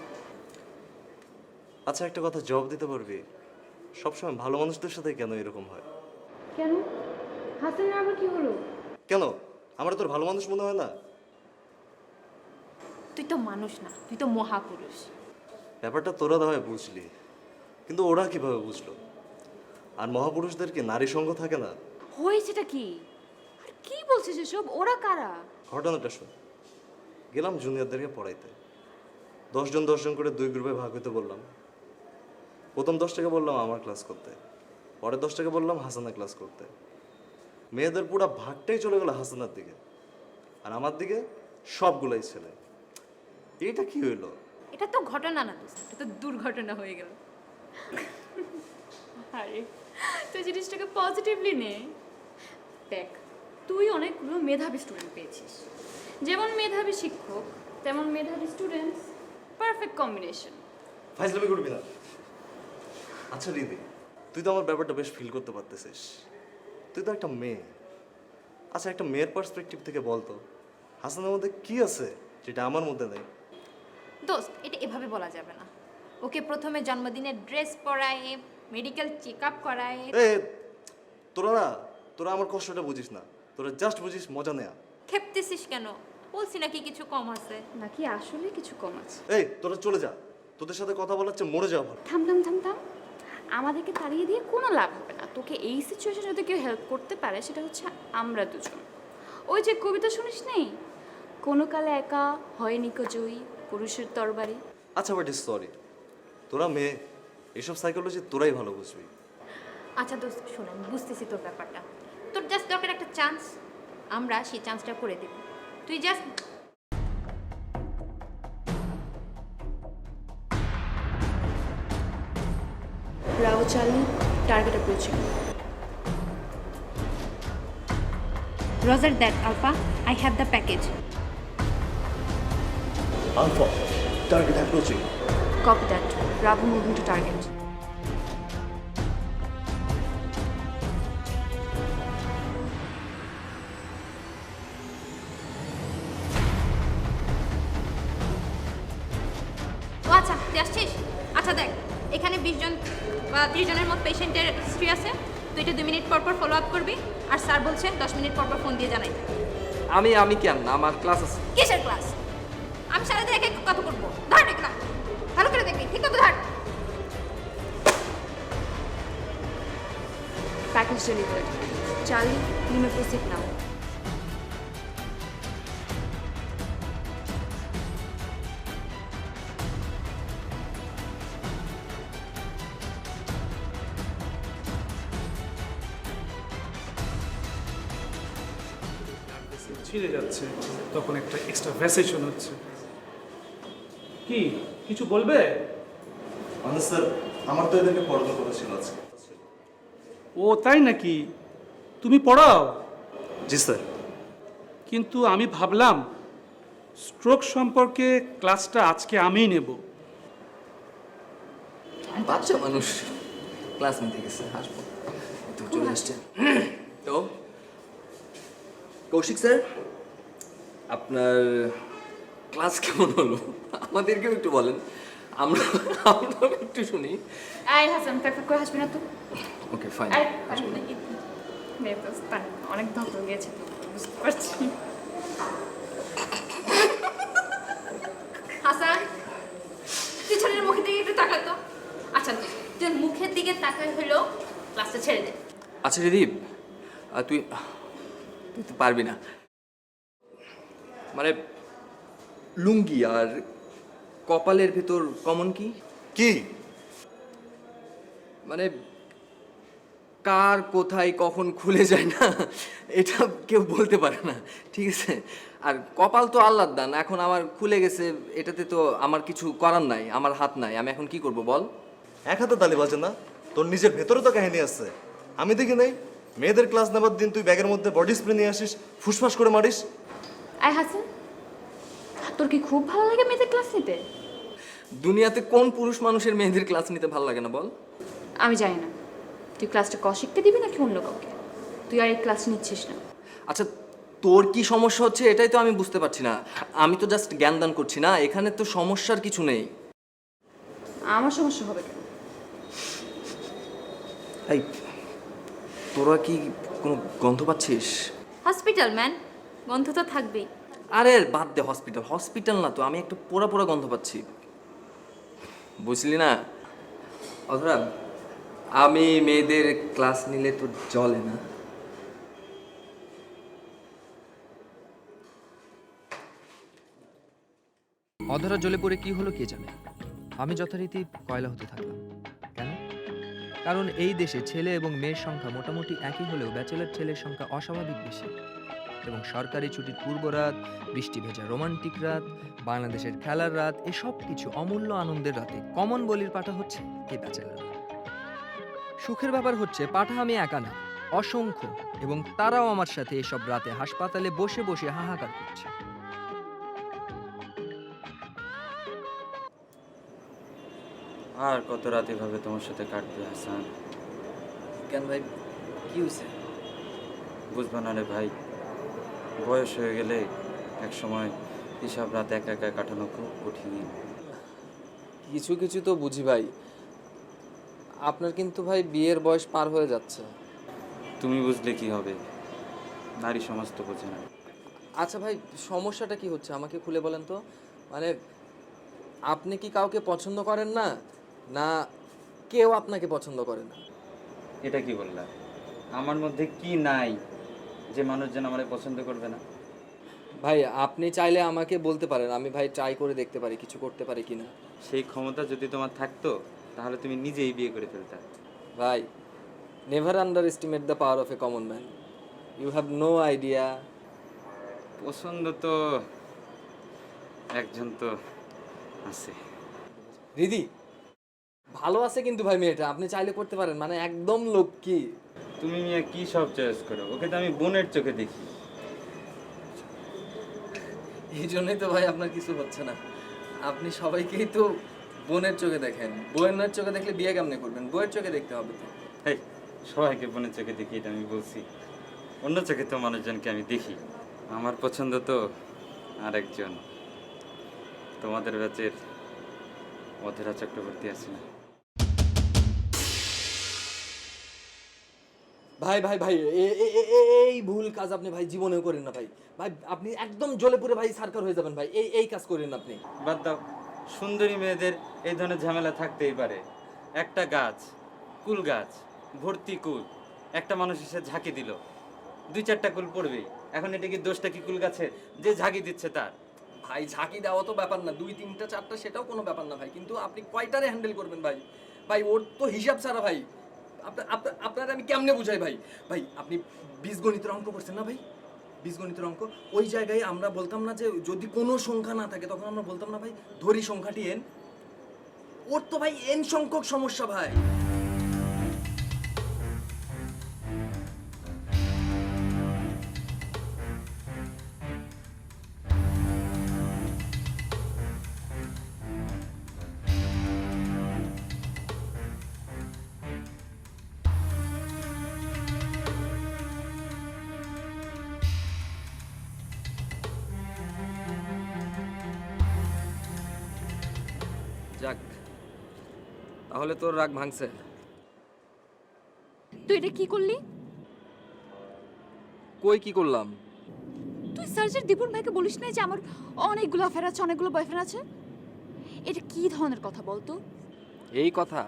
[SPEAKER 6] আচ্ছা, একটা কথা জবাব দিতে পারবি? সবসময় ভালো মানুষদের সাথে কেন এরকম হয়?
[SPEAKER 12] কেন? হাসানের আবার কি হলো?
[SPEAKER 6] কেন আমার তোর ভালো মানুষ মনে হয় না?
[SPEAKER 7] তুই তো মানুষ না, তুই তো মহাপুরুষ।
[SPEAKER 6] ব্যাপারটা তোরা হয় বুঝলি, কিন্তু ওরা কিভাবে বুঝলো? আর মহাপুরুষদের কি নারী সঙ্গ থাকে না?
[SPEAKER 12] হয়েছেটা কি? আর কি বলছিস এসব? ওরা কারা?
[SPEAKER 6] ঘটনাটা শোন। গেলাম জুনিয়রদেরকে পড়াইতে, 10 জন 10 জন করে 2 গ্রুপে ভাগ হইতে বললাম। প্রথম 10 টাকা বললাম আমার ক্লাস করতে, পরে 10 টাকা বললাম হাসানা ক্লাস করতে। মেয়েদের পুরো ভাগটাই চলে গেল হাসানার দিকে, আর আমার দিকে সবগুলাই ছেলে। এটা কি হইলো?
[SPEAKER 7] এটা তো ঘটনা না দোস্ত, এটা তো দুর্ঘটনা হয়ে গেল। আরে তুই জিনিসটাকে পজিটিভলি নে। দেখ, তুই অনেকগুলো মেধাবী স্টুডেন্ট পেয়েছিস। যেমন মেধাবী শিক্ষক, তেমন মেধাবী স্টুডেন্টস, পারফেক্ট কম্বিনেশন।
[SPEAKER 6] ফাইজলামি করবি না। আচ্ছা রিদি, তুই তো আমার ব্যাপারটা বেশ ফিল করতে পারতেছিস। তুই তো একটা মেয়ে। আচ্ছা, একটা মেয়ের পার্সপেক্টিভ থেকে বলতো হাসানের মধ্যে কি আছে যেটা আমার মধ্যে নেই?
[SPEAKER 7] দোস্ত, এটা এভাবে বলা যাবে না। ওকে প্রথমে জন্মদিনের ড্রেস পরায়, মেডিকেল চেক আপ করায়।
[SPEAKER 6] তোরা আমার কষ্টটা বুঝিস না, তোরা জাস্ট বুঝিস মজা নেয়া।
[SPEAKER 7] খেপতেছিস কেন?
[SPEAKER 16] বলছি নাকি কিছু কম আছে।
[SPEAKER 12] নাকি আসলে কিছু কম আছে?
[SPEAKER 6] এই তোরা চলে যা, তোদের সাথে কথা বলার চেয়ে মরে যাওয়া ভালো।
[SPEAKER 12] থাম থাম থাম থাম, আমাদেরকে তাড়িয়ে দিয়ে কোনো লাভ হবে না। তোকে এই সিচুয়েশনে যদি কেউ হেল্প করতে পারে সেটা হচ্ছে আমরা দুজন। ওই যে কবিতা শুনিস নেই, কোনো কালে একা হয়নি কো জয়ী পুরুষের তরবারি।
[SPEAKER 6] আচ্ছা বাট সরি, তোরা মেয়ে, এসব সাইকোলজি তোরাই ভালো বুঝবি।
[SPEAKER 16] আচ্ছা দোস্ত শোন, আমি বুঝতেছি তোর ব্যাপারটা। তোর জাস্ট দরকার একটা চান্স, আমরা সেই চান্সটা করে দেব। তুই just
[SPEAKER 12] Bravo Charlie, target approaching.
[SPEAKER 16] Roger that, Alpha. I have the package.
[SPEAKER 6] Alpha, target approaching.
[SPEAKER 12] Copy that. Bravo moving to target.
[SPEAKER 16] ও আচ্ছা, তুই আসছিস? আচ্ছা দেখ, এখানে 20 জন বা 30 জনের মতো পেশেন্টের হিস্ট্রি আছে। তুই এটা 2 মিনিট পর পর ফলো আপ করবি। আর স্যার বলছে 10 মিনিট পর পর ফোন দিয়ে জানাই।
[SPEAKER 10] আমি কেন, আমার ক্লাস আছে।
[SPEAKER 16] কিসের ক্লাস? আমি সারাদিন এক এক কথা করবো। ধর না, ভালো করে দেখবি, ঠিক মতো ধর।
[SPEAKER 12] Package delivered. Charlie, you may proceed now.
[SPEAKER 8] ছিঁড়ে যাচ্ছে, তখন একটা এক্সট্রা ভ্যাসেশন হচ্ছে। কি কিছু বলবে?
[SPEAKER 6] মানে স্যার, আমার তো এদেরকে পড়ানো কথা ছিল আজকে।
[SPEAKER 8] ও তাই নাকি? তুমি পড়াও?
[SPEAKER 6] জি স্যার।
[SPEAKER 8] কিন্তু আমি ভাবলাম স্ট্রোক সম্পর্কে ক্লাসটা আজকে আমিই নেব।
[SPEAKER 1] বাচ্চা মানুষ ক্লাস নিতে গেছে, আসবো তো চলে আসছে। তো কৌশিক স্যার, আপনার ক্লাস কেমন হলো আমাদেরকেও একটু বলেন, আমরা একটু শুনি।
[SPEAKER 12] এই হাসান, প্রেফার করে হাসবি না তো?
[SPEAKER 1] Okay fine.
[SPEAKER 12] অনেক ধকল গিয়েছে তো, বুঝতে পারছি।
[SPEAKER 16] হাসান, তুই ছেলের মুখের দিকে একটু তাকাতো। আচ্ছা তুই মুখের দিকে তাকাই হলো ক্লাসটা ছেড়ে দে।
[SPEAKER 1] আচ্ছা রিদীপ, তুই তো পারবি না, মানে লুঙ্গি আর কপালের ভেতর কমন কি
[SPEAKER 6] কি
[SPEAKER 1] মানে কার কোথায় কখন খুলে যায় না, এটা কেউ বলতে পারে না, ঠিক আছে? আর কপাল তো আল্লাহর দান, এখন আমার খুলে গেছে, এটাতে তো আমার কিছু করার নাই, আমার হাত নাই, আমি এখন কি করব বল?
[SPEAKER 6] এক হাতে তালি বাজে না, তোর নিজের ভেতরে তো কাহিনী আছে। আমি দেখি নাই মেয়েদের ক্লাস নেবার দিন তুই ব্যাগের মধ্যে বডি স্প্রে নিয়ে আসিস, ফুসফাস করে মারিস।
[SPEAKER 12] এই হাসান, তোর কি খুব ভালো লাগে মেয়েদের ক্লাস নিতে?
[SPEAKER 1] দুনিয়াতে কোন পুরুষ মানুষের মেয়েদের ক্লাস নিতে ভালো লাগে না বল?
[SPEAKER 12] আমি জানি না তুই ক্লাসটা কৌশিককে দিবি নাকি অন্য কাউকে, তুই আর এই ক্লাস নিচ্ছিস না।
[SPEAKER 1] আচ্ছা তোর কি সমস্যা হচ্ছে এটাই তো আমি বুঝতে পারছি না, আমি তো জাস্ট জ্ঞান দান করছি না, এখানে তো সমস্যার কিছু নেই।
[SPEAKER 12] আমার সমস্যা হবে কেন?
[SPEAKER 1] এই তোরা কি কোনো গন্ধ পাচ্ছিস?
[SPEAKER 16] হসপিটাল ম্যান, গন্ধ তো থাকবেই।
[SPEAKER 1] আরে বাদ দে, হসপিটাল হসপিটাল না তো, আমি একটু পোড়া পোড়া গন্ধ পাচ্ছি, বুঝলি না? অধরা, আমি মেয়েদের ক্লাস নিলে তো জলে না। অধরা জ্বলে পড়ে কি হলো কে জানে, আমি যথারীতি কয়লা হতে থাকলাম। কেন? কারণ এই দেশে ছেলে এবং মেয়ের সংখ্যা মোটামুটি একই হলেও ব্যাচেলর ছেলের সংখ্যা অস্বাভাবিক বেশি, এবং সরকারি ছুটির পূর্ব রাত, বৃষ্টি ভেজা রোমান্টিক রাত, বাংলাদেশের খেলার রাত, এসব কিছু অমূল্য আনন্দের রাতে কমন বলির পাঠা হচ্ছে এই ব্যাচেলর। সুখের ব্যাপার হচ্ছে পাঠা আমি একা না, অসংখ্য, এবং তারাও আমার সাথে এসব রাতে হাসপাতালে বসে বসে হাহাকার করছে।
[SPEAKER 4] আর কত রাত এভাবে তোমার সাথে কাটবে হাসান?
[SPEAKER 1] কেন ভাই, কি হয়েছে?
[SPEAKER 4] বুঝবা না রে ভাই, বয়স হয়ে গেলে এক সময় এসব রাত একা একা কাটানো খুব কঠিন।
[SPEAKER 1] কিছু কিছু তো বুঝি ভাই, আপনার কিন্তু ভাই বিয়ের বয়স পার হয়ে যাচ্ছে।
[SPEAKER 4] তুমি বুঝলে কি হবে, নারী সমাজ তো বোঝে না।
[SPEAKER 1] আচ্ছা ভাই, সমস্যাটা কি হচ্ছে আমাকে খুলে বলেন তো। মানে আপনি কি কাউকে পছন্দ করেন না, না কেউ আপনাকে পছন্দ করে না?
[SPEAKER 4] এটা কি বললা? আমার মধ্যে কি নাই যে মানুষজন আমারে পছন্দ করবে না?
[SPEAKER 1] ভাই আপনি চাইলে আমাকে বলতে পারেন, আমি ভাই ট্রাই করে দেখতে পারি কিছু করতে পারি কিনা।
[SPEAKER 4] সেই ক্ষমতা যদি তোমার থাকতো তাহলে তুমি নিজেই বিয়ে করে ফেলতা।
[SPEAKER 1] ভাই, never underestimate the power of a common man. You have no idea.
[SPEAKER 4] পছন্দ তো একজন তো আছে।
[SPEAKER 1] দিদি ভালো আছে কিন্তু ভাই মেয়েটা, আপনি চাইলে করতে পারেন, মানে একদম লক্ষ্মী।
[SPEAKER 4] তুমি মিয়া কি সব চয়েস করো? ওকে তো আমি বোনের চোখে দেখি।
[SPEAKER 1] এই জন্যই তো ভাই আপনার কিছু হচ্ছে না, আপনি সবাইকেই তো বোনের চোখে দেখেন। বোনের চোখে দেখলে বিয়ে কেমনে করবেন? বইয়ের চোখে দেখতে হবে তো।
[SPEAKER 4] এই সবাইকে বোনের চোখে দেখি এটা আমি বলছি, অন্য চোখে তো মানুষজনকে আমি দেখি। আমার পছন্দ তো আরেকজন, তোমাদের ব্যাচের অধরা চক্রবর্তী আছে না?
[SPEAKER 1] ভাই ভাই ভাই এই ভুল কাজ আপনি ভাই জীবনেও করেন না ভাই। ভাই আপনি একদম জ্বলে পুড়ে ভাই সার্কার হয়ে যাবেন ভাই, এই কাজ করেন না আপনি।
[SPEAKER 4] বাদ দাও, সুন্দরী মেয়েদের এই ধরনের ঝামেলা থাকতেই পারে। একটা গাছ, কুল গাছ, ভর্তি কুল, একটা মানুষ এসে ঝাঁকি দিল, 2-4টা কুল পড়বেই। এখন এটা কি দোষটা কি কুল গাছের যে ঝাঁকি দিচ্ছে তার?
[SPEAKER 1] ভাই ঝাঁকি দেওয়া তো ব্যাপার না, 2, 3টা 4টা সেটাও কোনো ব্যাপার না ভাই, কিন্তু আপনি কয়টারে হ্যান্ডেল করবেন ভাই? ভাই ওর তো হিসাব ছাড়া ভাই। আপনার আমি কেমনে বুঝাই ভাই? ভাই আপনি বীজগণিতের অঙ্ক করছেন না ভাই? বীজগণিতের অঙ্ক, ওই জায়গায় আমরা বলতাম না যে যদি কোনো সংখ্যা না থাকে, তখন আমরা বলতাম না ভাই ধরি সংখ্যাটি এন। ওর তো ভাই এন সংখ্যক সমস্যা ভাই। যাক, তাহলে তোর রাগ ভাঙছে।
[SPEAKER 12] তুই এটা কি করলি?
[SPEAKER 1] কই কি করলাম?
[SPEAKER 12] তুই সার্জার দীপুর ভাইকে বলিস না যে আমার অনেকগুলো অ্যাফেয়ার আছে, অনেকগুলো বয়ফ্রেন্ড আছে? এটা কি ধরনের কথা বলতো?
[SPEAKER 1] এই কথা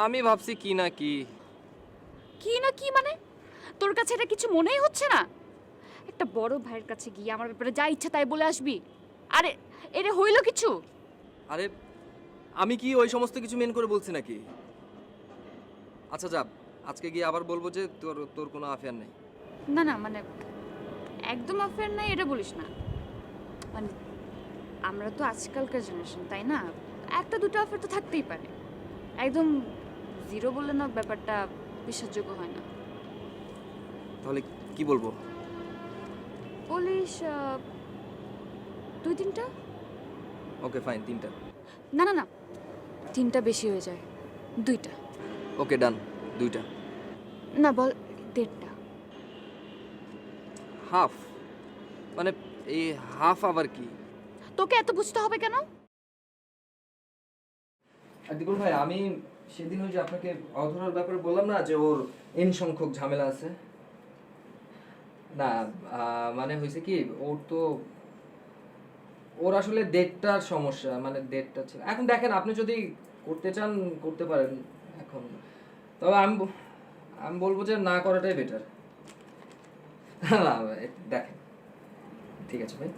[SPEAKER 1] আমি ভাবছি কি না কি।
[SPEAKER 12] কি না কি মানে? তোর কাছে এটা কিছু মনেই হচ্ছে না? একটা বড় ভাইয়ের কাছে গিয়ে আমার ব্যাপারে যা ইচ্ছা তাই বলে আসবি? আরে এটা হইল কিছু?
[SPEAKER 1] আরে আমি কি ওই সমস্ত কিছু মেন করে বলছি নাকি? আচ্ছা যা, আজকে গিয়ে আবার বলবো যে তোর কোনো অ্যাফেয়ার নেই।
[SPEAKER 12] না না, মানে একদম অ্যাফেয়ার নাই এটা বলিস না। মানে আমরা তো আজকালকার জেনারেশন, তাই না? 1-2টা অ্যাফেয়ার তো থাকতেই পারে। একদম জিরো বললে না ব্যাপারটা বিশ্বাসযোগ্য হয় না।
[SPEAKER 1] তাহলে কি বলবো?
[SPEAKER 12] বলিস 2-3টা।
[SPEAKER 1] ওকে ফাইন, 3টা।
[SPEAKER 12] না না না, 3টা বেশি হয়ে যায়, 2টা।
[SPEAKER 1] ওকে ডান, 2টা।
[SPEAKER 12] না বল 1.5টা।
[SPEAKER 1] হাফ মানে এই হাফ আবার কি?
[SPEAKER 12] তোকে এত বুঝতে হবে কেন?
[SPEAKER 1] দীপুর ভাই, আমি সেদিন ওই যে আপনাকে অধরার ব্যাপারে বললাম না যে ওর এন সংখ্যক ঝামেলা আছে। না মানে হয়েছে কি, ওর আসলে ডেটটার সমস্যা, মানে ডেটটা ছিল। এখন দেখেন, আপনি যদি করতে চান করতে পারেন এখন, তবে আমি বলবো যে না করাটাই বেটার। না দেখেন, ঠিক আছে ভাই।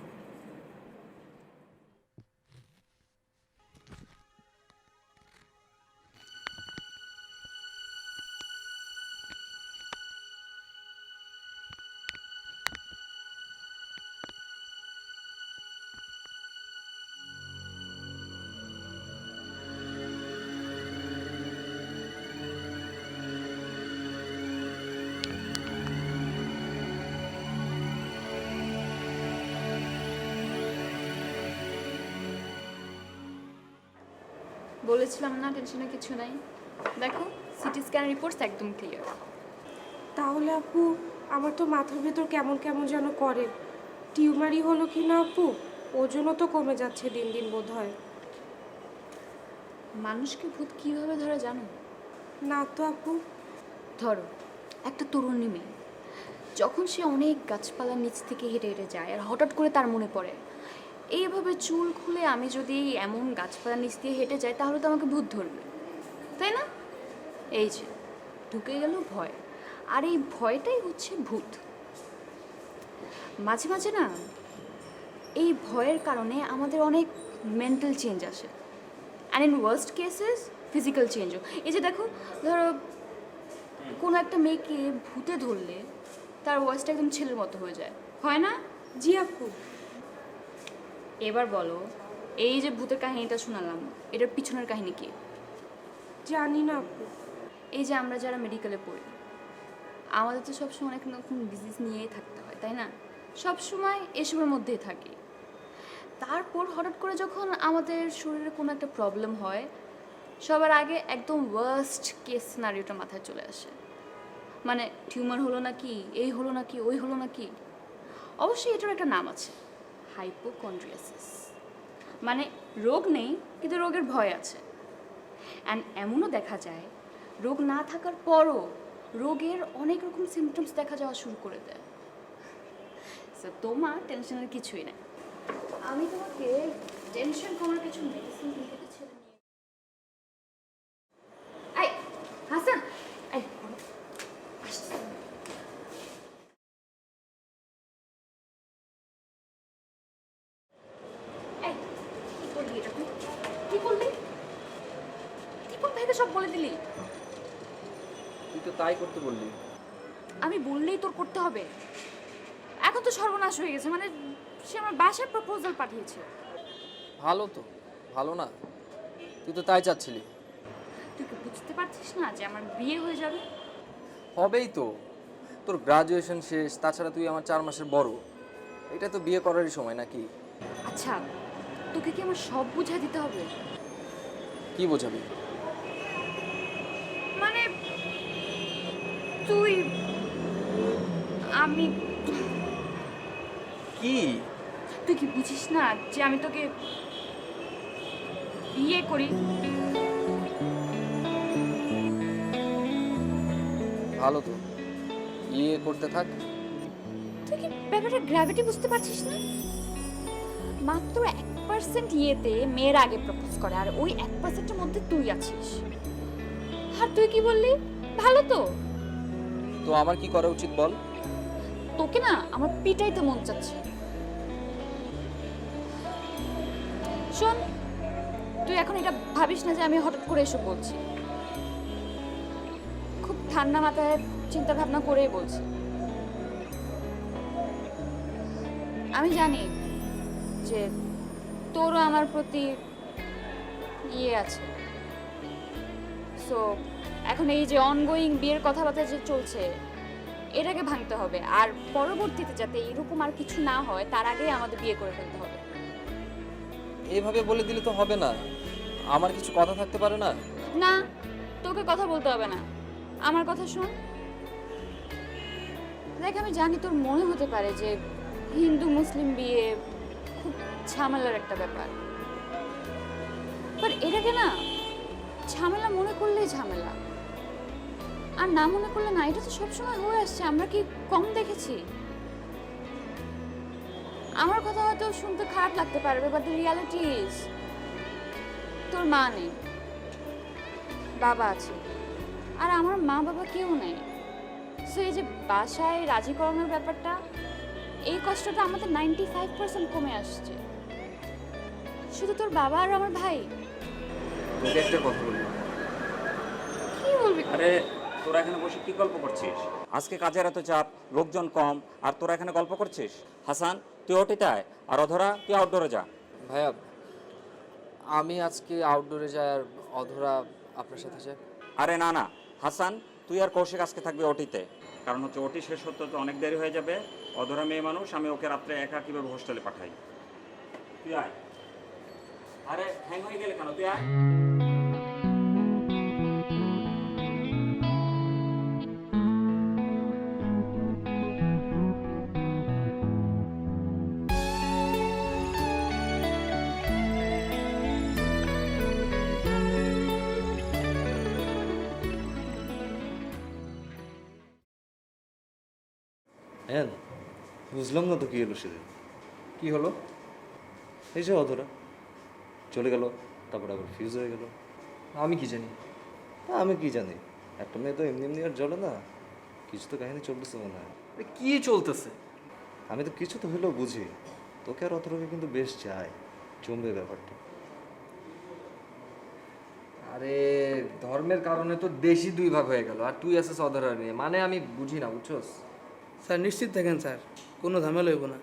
[SPEAKER 12] বলেছিলাম না টেনশনে কিছু নাই। দেখো সিটি স্ক্যান রিপোর্টস একদম ক্লিয়ার।
[SPEAKER 17] তাহলে আপু আমার তো মাথার ভেতর কেমন কেমন যেন করে। টিউমারই হলো কি না আপু? ওজনও তো কমে যাচ্ছে দিন দিন বোধ হয়।
[SPEAKER 12] মানুষকে ভূত কিভাবে ধরে জানো?
[SPEAKER 17] না তো আপু।
[SPEAKER 12] ধরো একটা তরুণী মেয়ে, যখন সে অনেক গাছপালার নিচ থেকে হেঁটে হেঁটে যায় আর হঠাৎ করে তার মনে পড়ে এইভাবে চুল খুলে আমি যদি এমন গাছপালার নিচ দিয়ে হেঁটে যাই তাহলে তো আমাকে ভূত ধরবে, তাই না? এই যে ঢুকে গেল ভয়, আর এই ভয়টাই হচ্ছে ভূত। মাঝে মাঝে না এই ভয়ের কারণে আমাদের অনেক মেন্টাল চেঞ্জ আসে, and in worst cases physical চেঞ্জও। এই যে দেখো, ধরো কোনো একটা মেয়েকে ভূতে ধরলে তার ভয়েসটা একদম ছেলের মতো হয়ে যায়, হয় না?
[SPEAKER 17] জি আপু।
[SPEAKER 12] এবার বলো, এই যে ভূতের কাহিনীটা শোনালাম, এটার পিছনের কাহিনী কি?
[SPEAKER 17] জানি না আপু।
[SPEAKER 12] এই যে আমরা যারা মেডিকেলে পড়ি, আমাদের তো সবসময় অনেক রকম ডিজিজ নিয়েই থাকতে হয়, তাই না? সবসময় এসবের মধ্যেই থাকি। তারপর হঠাৎ করে যখন আমাদের শরীরে কোনো একটা প্রবলেম হয়, সবার আগে একদম ওয়ার্স্ট কেস সিনারিওটা মাথায় চলে আসে, মানে টিউমার হলো নাকি, এই হলো নাকি, ওই হলো নাকি। অবশ্যই এটার একটা নাম আছে, হাইপোকন্ড্রিয়াসিস। মানে রোগ নেই কিন্তু রোগের ভয় আছে। অ্যান্ড এমনও দেখা যায় রোগ না থাকার পরও রোগের অনেক রকম সিমটমস দেখা যাওয়া শুরু করে দেয়। সো তোমার টেনশনের কিছুই নেই, আমি তোমাকে টেনশন কমার কিছু মেডিসিন দিতে ছেড়ে নিয়ে। এই হাসান, এই আসছি। এই কি করলি এটা তুই? কি করলি? দীপক ভাইকে সব বলে দিলি?
[SPEAKER 1] তুই তো তাই করতে বললি।
[SPEAKER 12] আমি বললেই তোর করতে হবে? এখন তো সর্বনাশ হয়ে গেছে, মানে সে আমার বাসায় প্রপোজাল পাঠিয়েছে।
[SPEAKER 1] ভালো তো, ভালো না? তুই তো তাই চাচ্ছিলি।
[SPEAKER 12] তুই কি বুঝতে পারছিস না যে আমার বিয়ে হয়ে যাবে?
[SPEAKER 1] হবেই তো, তোর গ্রাজুয়েশন শেষ, তাছাড়া তুই আমার 4 মাসের বড়, এটা তো বিয়ে করারই সময় নাকি?
[SPEAKER 12] আচ্ছা, তোকে কি আমার সব বুঝাই দিতে হবে?
[SPEAKER 1] কি বোঝাবি?
[SPEAKER 12] মানে তুই, আমি,
[SPEAKER 1] কি?
[SPEAKER 12] তুই কি বুঝিস না যে আমি তোকে বিয়ে করি?
[SPEAKER 1] ভালো তো, বিয়ে করতে থাক।
[SPEAKER 12] তুই কি ব্যাপারটা গ্র্যাভিটি বুঝতে পারছিস না? মাত্র 1% ইয়েতে মেয়ের আগে প্রপোজ করে, আর ওই 1%-এর মধ্যে তুই আছিস। আর তুই কি বললি? ভালো তো।
[SPEAKER 1] তো আমার কি করা উচিত বল?
[SPEAKER 12] তোকে না আমার পিটাইতে মন চাচ্ছে। শোন, তুই এখন এটা ভাবিস না যে আমি হঠাৎ করে এসব বলছি। খুব ঠান্ডা মাথায় চিন্তা ভাবনা করেই বলছি। আমি জানি যে তোরও আমার প্রতি ইয়ে আছে, সো এখন এই যে অনগোয়িং বিয়ের কথাবার্তা যে চলছে, এটাকে ভাঙতে হবে, আর পরবর্তীতে যাতে এরকম আর কিছু না হয় তার আগেই আমাদের বিয়ে করে ফেলতে হবে।
[SPEAKER 1] এভাবে বলে দিলে তো হবে না, আমার কিছু কথা থাকতে পারে না?
[SPEAKER 12] না, তোকে কথা বলতে হবে না, আমার কথা শোন। দেখ, আমি জানি তোর মনে হতে পারে যে হিন্দু মুসলিম বিয়ে খুব ঝামেলার একটা ব্যাপার, বাট এটাকে না ঝামেলা মনে করলেই ঝামেলা, আর না মনে করলে না। এটা তো সবসময় হয়ে আসছে, আমরা কি কম দেখেছি? আমার কথা হয়তো শুনতে খারাপ লাগতে পারবে, বাট দ্য রিয়ালিটি ইজ তোর মা নেই, বাবা আছে, আর আমার মা বাবা কেউ নেই। সো এই যে বাসায় রাজি করানোর ব্যাপারটা, এই কষ্টটা আমাদের 95% কমে আসছে, শুধু তোর বাবা আর আমার ভাই।
[SPEAKER 1] তোকে একটা কথা বলবো।
[SPEAKER 12] কি বলবি?
[SPEAKER 18] আরে তোরা এখানে বসে কি গল্প করছিস? আজকে কাজের এত চাপ, লোকজন কম, আর তোরা এখানে গল্প করছিস? হাসান, তুই ওটিতে আয়, আর অধরা তুই আউটডোরে যা।
[SPEAKER 1] ভাইয়া, আমি আজকে আউটডোরে যাই আর অধরা আপনার সাথে যাই।
[SPEAKER 18] আরে না না হাসান, তুই আর কৌশিক আজকে থাকবে ওটিতে, কারণ হচ্ছে ওটি শেষ হতে তো অনেক দেরি হয়ে যাবে। অধরা মেয়ে মানুষ, আমি ওকে রাত্রে একা কিভাবে হোস্টেলে পাঠাই। তুই আয়। আরে হ্যাং হয়ে গেলে কেন, তুই আয়।
[SPEAKER 6] হ্যাঁ, বুঝলাম না তো কি হলো সেদিন।
[SPEAKER 1] কি হলো?
[SPEAKER 6] এই যে অধরা চলে গেল, তারপর আবার ফিউজ হয়ে গেল।
[SPEAKER 1] আমি কি জানি?
[SPEAKER 6] আমি কি জানি, একটা মেয়ে তো এমনি এমনি আর জ্বলে না, কিছু তো কাহিনী চলতেছে মনে হয়।
[SPEAKER 1] কি চলতেছে?
[SPEAKER 6] আমি তো কিছু তো হলেও বুঝি, তোকে আর অথরাকে কিন্তু বেশ চাই, জমবে ব্যাপারটা।
[SPEAKER 1] আরে ধর্মের কারণে তো দেশই দুই ভাগ হয়ে গেল, আর তুই আছিস অধরা নিয়ে, মানে আমি বুঝি না, বুঝছস?
[SPEAKER 8] স্যার নিশ্চিত থাকেন স্যার, কোনো ঝামেলা হইব না।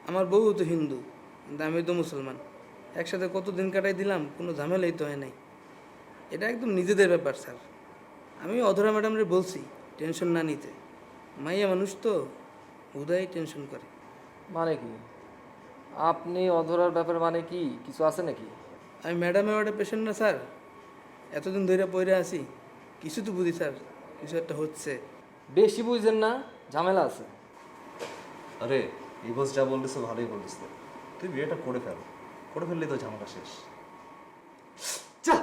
[SPEAKER 8] আমার বউ তো হিন্দু, কিন্তু আমি তো মুসলমান, একসাথে কত দিন কাটাই দিলাম, কোনো ঝামেলাই তো হয় নাই। এটা একদম নিজেদের ব্যাপার স্যার। আমি অধরা ম্যাডামরে বলছি টেনশন না নিতে, মাইয়া মানুষ তো উদয় টেনশন করে।
[SPEAKER 1] মানে কি আপনি অধরার ব্যাপারে মানে কি কিছু আছে নাকি?
[SPEAKER 8] আমি ম্যাডামের ওটা পেশেন্ট না স্যার, এতদিন ধরে পড়ে আছি, কিছু তো বুঝি স্যার, কিছু একটা হচ্ছে।
[SPEAKER 1] বেশি বুঝছেন না, ঝামেলা আছে।
[SPEAKER 6] আরে এই বস যা বলতেছে ভালোই বলতেছে, তুই বিয়েটা করে ফেল, করে ফেললে তো ঝামেলা শেষ। যা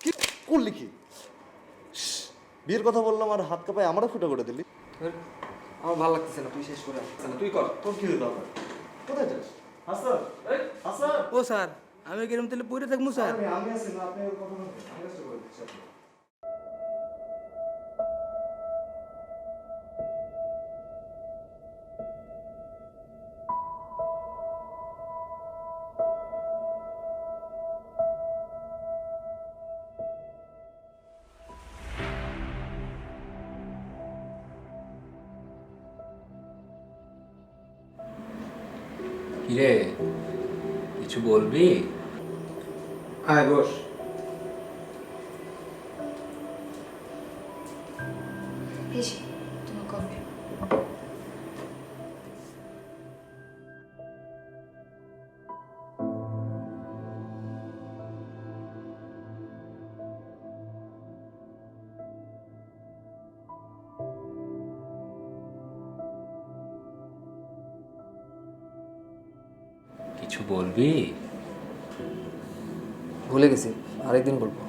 [SPEAKER 6] কি করলি কি? বিয়ের কথা বললাম আর হাত কাপায় আমারও ফুটো করে দিলি।
[SPEAKER 1] আমার ভালো লাগতেছে না, তুই শেষ করে তুই কর।
[SPEAKER 6] তোর কি হলো আবার? কোথায় যাস? হাসান, এই হাসান।
[SPEAKER 8] ও স্যার, আমি কিরম তাহলে পড়ে থাকবো স্যার?
[SPEAKER 6] আমি আছি না, আপনি কথা বলুন, আমি কাজটা করে দিচ্ছি আপনাকে।
[SPEAKER 1] কিরে কিছু বলবি?
[SPEAKER 5] আয় বস।
[SPEAKER 12] তোমার কফি।
[SPEAKER 1] কিছু বলবি? ভুলে গেছি, আরেকদিন বলবো।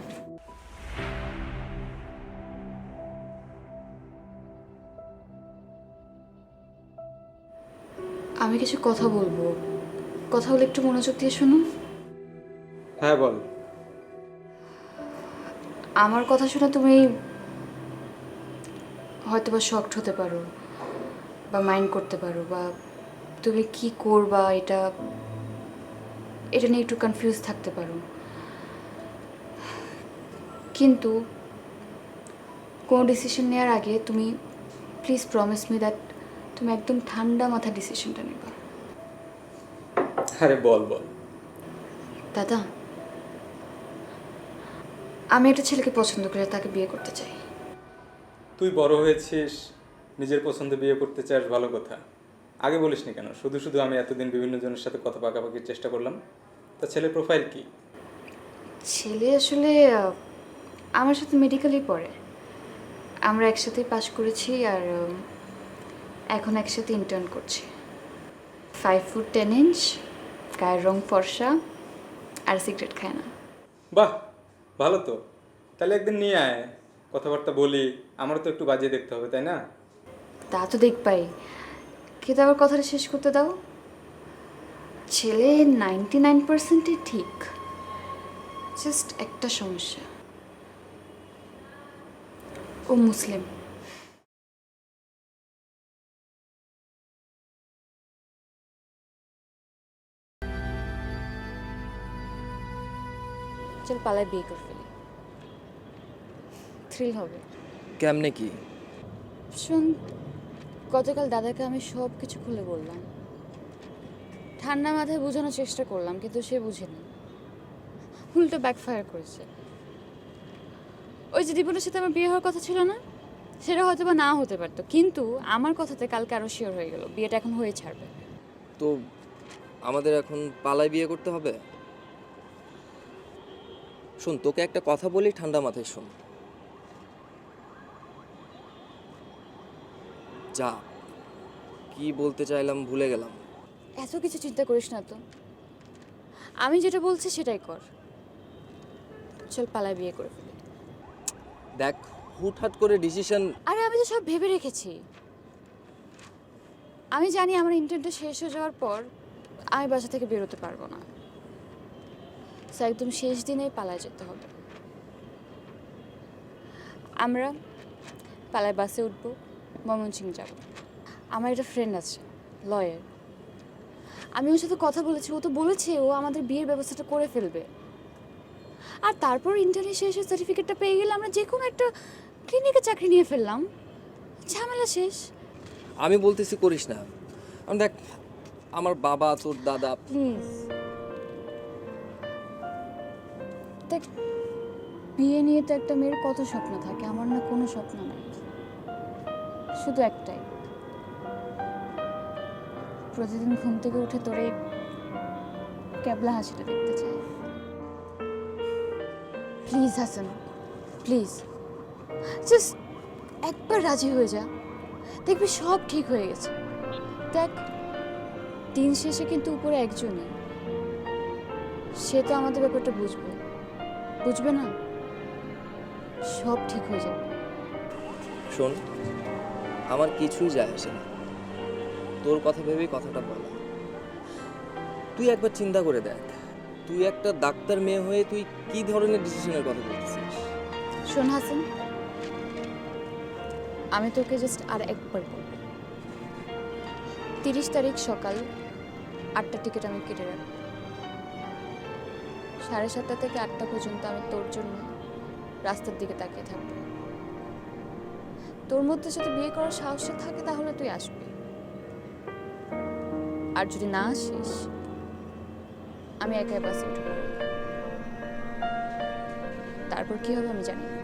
[SPEAKER 12] আমি কিছু কথা বলবো, কথা বলে একটু মনোযোগ দিয়ে শোনো।
[SPEAKER 5] হ্যাঁ বল।
[SPEAKER 12] আমার কথা শুনে তুমি হয়তো বা শকড হতে পারো, বা মাইন্ড করতে পারো, বা তুমি কি করবা এটা নিয়ে একটু কনফিউজ থাকতে পারো। কিন্তু কোনো ডিসিশন নেওয়ার আগে তুমি প্লিজ প্রমিস মি দ্যাট তুমি একদম ঠান্ডা মাথা ডিসিশনটা নেবা।
[SPEAKER 5] আরে বল বল।
[SPEAKER 12] দাদা, আমি একটা ছেলেকে পছন্দ করে তাকে বিয়ে করতে চাই।
[SPEAKER 19] তুই বড় হয়েছিস, নিজের পছন্দে বিয়ে করতে চাস, ভালো কথা। আগে বলিসনি কেন? শুধু শুধু আমি এতদিন বিভিন্ন জনের সাথে কথা পাকাপাকির চেষ্টা করলাম। তা ছেলের প্রোফাইল কি?
[SPEAKER 12] ছেলে আসলে আমার সাথে মেডিকেলই পড়ে, আমরা একসাথেই পাশ করেছি, আর এখন একসাথে ইন্টার্ন করছি। 5 ফুট 10 ইঞ্চ, গায়ের রং ফর্সা, আর সিগারেট খায় না।
[SPEAKER 19] বাহ, ভালো তো। তাহলে একদিন নিয়ে আয়, কথাবার্তা বলি। আমারও তো একটু বাজিয়ে দেখতে হবে, তাই না?
[SPEAKER 12] তা তো দেখবাই, কিন্তু আবার কথাটা শেষ করতে দাও। ছেলে 99%ই ঠিক, জাস্ট একটা সমস্যা, ও মুসলিম। চল পালায় বিয়ে করে ফেলি, থ্রিল হবে।
[SPEAKER 1] কেমনে কি?
[SPEAKER 12] শোন, গতকাল দাদাকে আমি সব কিছু খুলে বললাম, ঠান্ডা মাথায় বোঝানোর চেষ্টা করলাম, কিন্তু সে বুঝেনি, উল্টো ব্যাকফায়ার করেছে। ওই যে দীপনের সাথে আমার বিয়ে হওয়ার কথা ছিল না, সেটা হয়তো বা না হতে পারতো, কিন্তু আমার কথাতে কালকে আরো শিওর হয়ে গেল বিয়েটা এখন হয়ে ছাড়বে।
[SPEAKER 1] তো আমাদের এখন পালায় বিয়ে করতে হবে? শোন, তোকে একটা কথা বলি, ঠান্ডা মাথায় শোন। যা কি বলতে চাইলাম ভুলে গেলাম।
[SPEAKER 12] এত কিছু চিন্তা করিস না তো, আমি যেটা বলছি সেটাই কর। চল পালায় বিয়ে করে ফেলি।
[SPEAKER 1] দেখ হুটহাট করে ডিসিশন।
[SPEAKER 12] আরে আমি তো সব ভেবে রেখেছি, আমি জানি আমার ইন্টারভিউটা শেষ হয়ে যাওয়ার পর আমি বাসা থেকে বেরোতে পারবো না, সো একদম শেষ দিনেই পালায় যেতে হবে। আমরা পালায় বাসে উঠবো, ময়মনসিংহ যাব। আমার একটা ফ্রেন্ড আছে, লয়ার। আমি ওর সাথে কথা বলেছি, ও তো বলেছে ও আমাদের বিয়ের ব্যবস্থাটা করে ফেলবে। আর তারপর ইন্টারভিউ শেষে সার্টিফিকেটটা পেয়ে গেলে আমরা যে কোনো একটা ক্লিনিকে চাকরি নিয়ে ফেললাম, ঝামেলা শেষ।
[SPEAKER 1] আমি বলতেছি করিস না। আমি দেখ, আমার বাবা, তোর দাদা,
[SPEAKER 12] প্লিজ দেখ, বিয়ে নিয়ে তো একটা মেয়ের কত স্বপ্ন থাকে, আমার না কোনো স্বপ্ন নেই, শুধু একটাই, প্রতিদিন ঘুম থেকে উঠে তোরে ক্যাবলা হাসিটা দেখতে চাই। প্লিজ হাসান, প্লিজ জাস্ট একবার রাজি হয়ে যা, দেখবি সব ঠিক হয়ে গেছে। দেখ, দিন শেষে কিন্তু উপরে একজনই, সে তো আমাদের ব্যাপারটা বুঝবে না, সব ঠিক হয়ে যাবে।
[SPEAKER 1] শোন, আমার কিছুই যায় আসে না, তোর কথা ভেবেই কথাটা বলা। তুই একবার চিন্তা করে দেখ, তুই একটা ডাক্তার মেয়ে হয়ে তুই কি ধরনের ডিসিশনের কথা বলতেছিস।
[SPEAKER 12] শোন হাসান, আমি তোকে জাস্ট আর একবার বলবো, 30 তারিখ সকাল 8টা টিকিট আমি কেটে রাখবো। 7:30 থেকে 8টা পর্যন্ত আমি তোর জন্য রাস্তার দিকে তাকিয়ে থাকবো। তোর মধ্যে যদি বিয়ে করার সাহস থাকে তাহলে তুই আসবি, আর যদি না আসিস আমি একাই বাসে উঠে পড়ব। তারপর কি হবে আমি জানি না।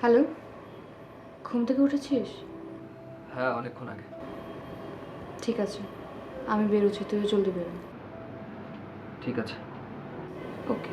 [SPEAKER 12] হ্যালো, ঘুম থেকে উঠেছিস?
[SPEAKER 1] হ্যাঁ, অনেকক্ষণ আগে।
[SPEAKER 12] ঠিক আছে, আমি বেরোচ্ছি, তুইও জলদি বেরো।
[SPEAKER 1] ঠিক আছে।
[SPEAKER 12] ওকে।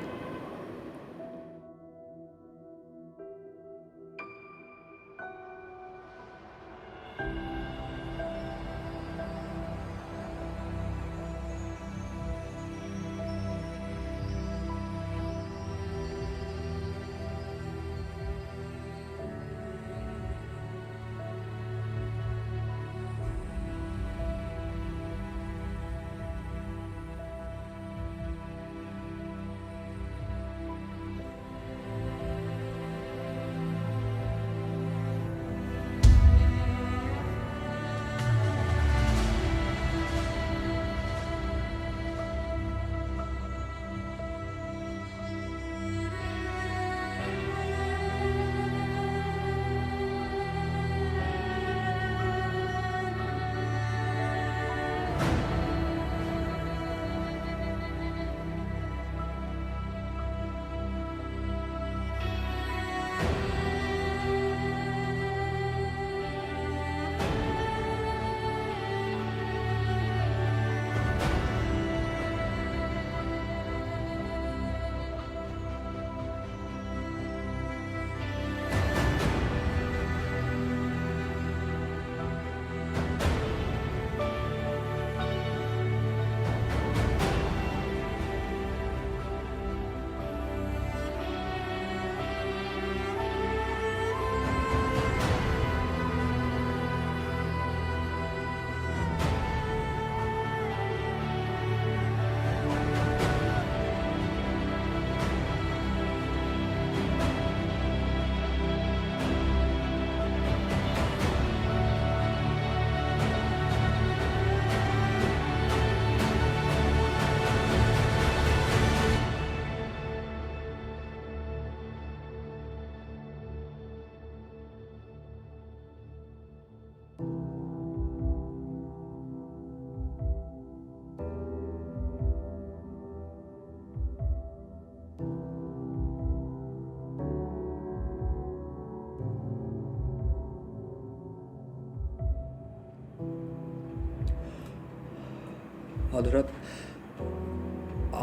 [SPEAKER 1] অধরা,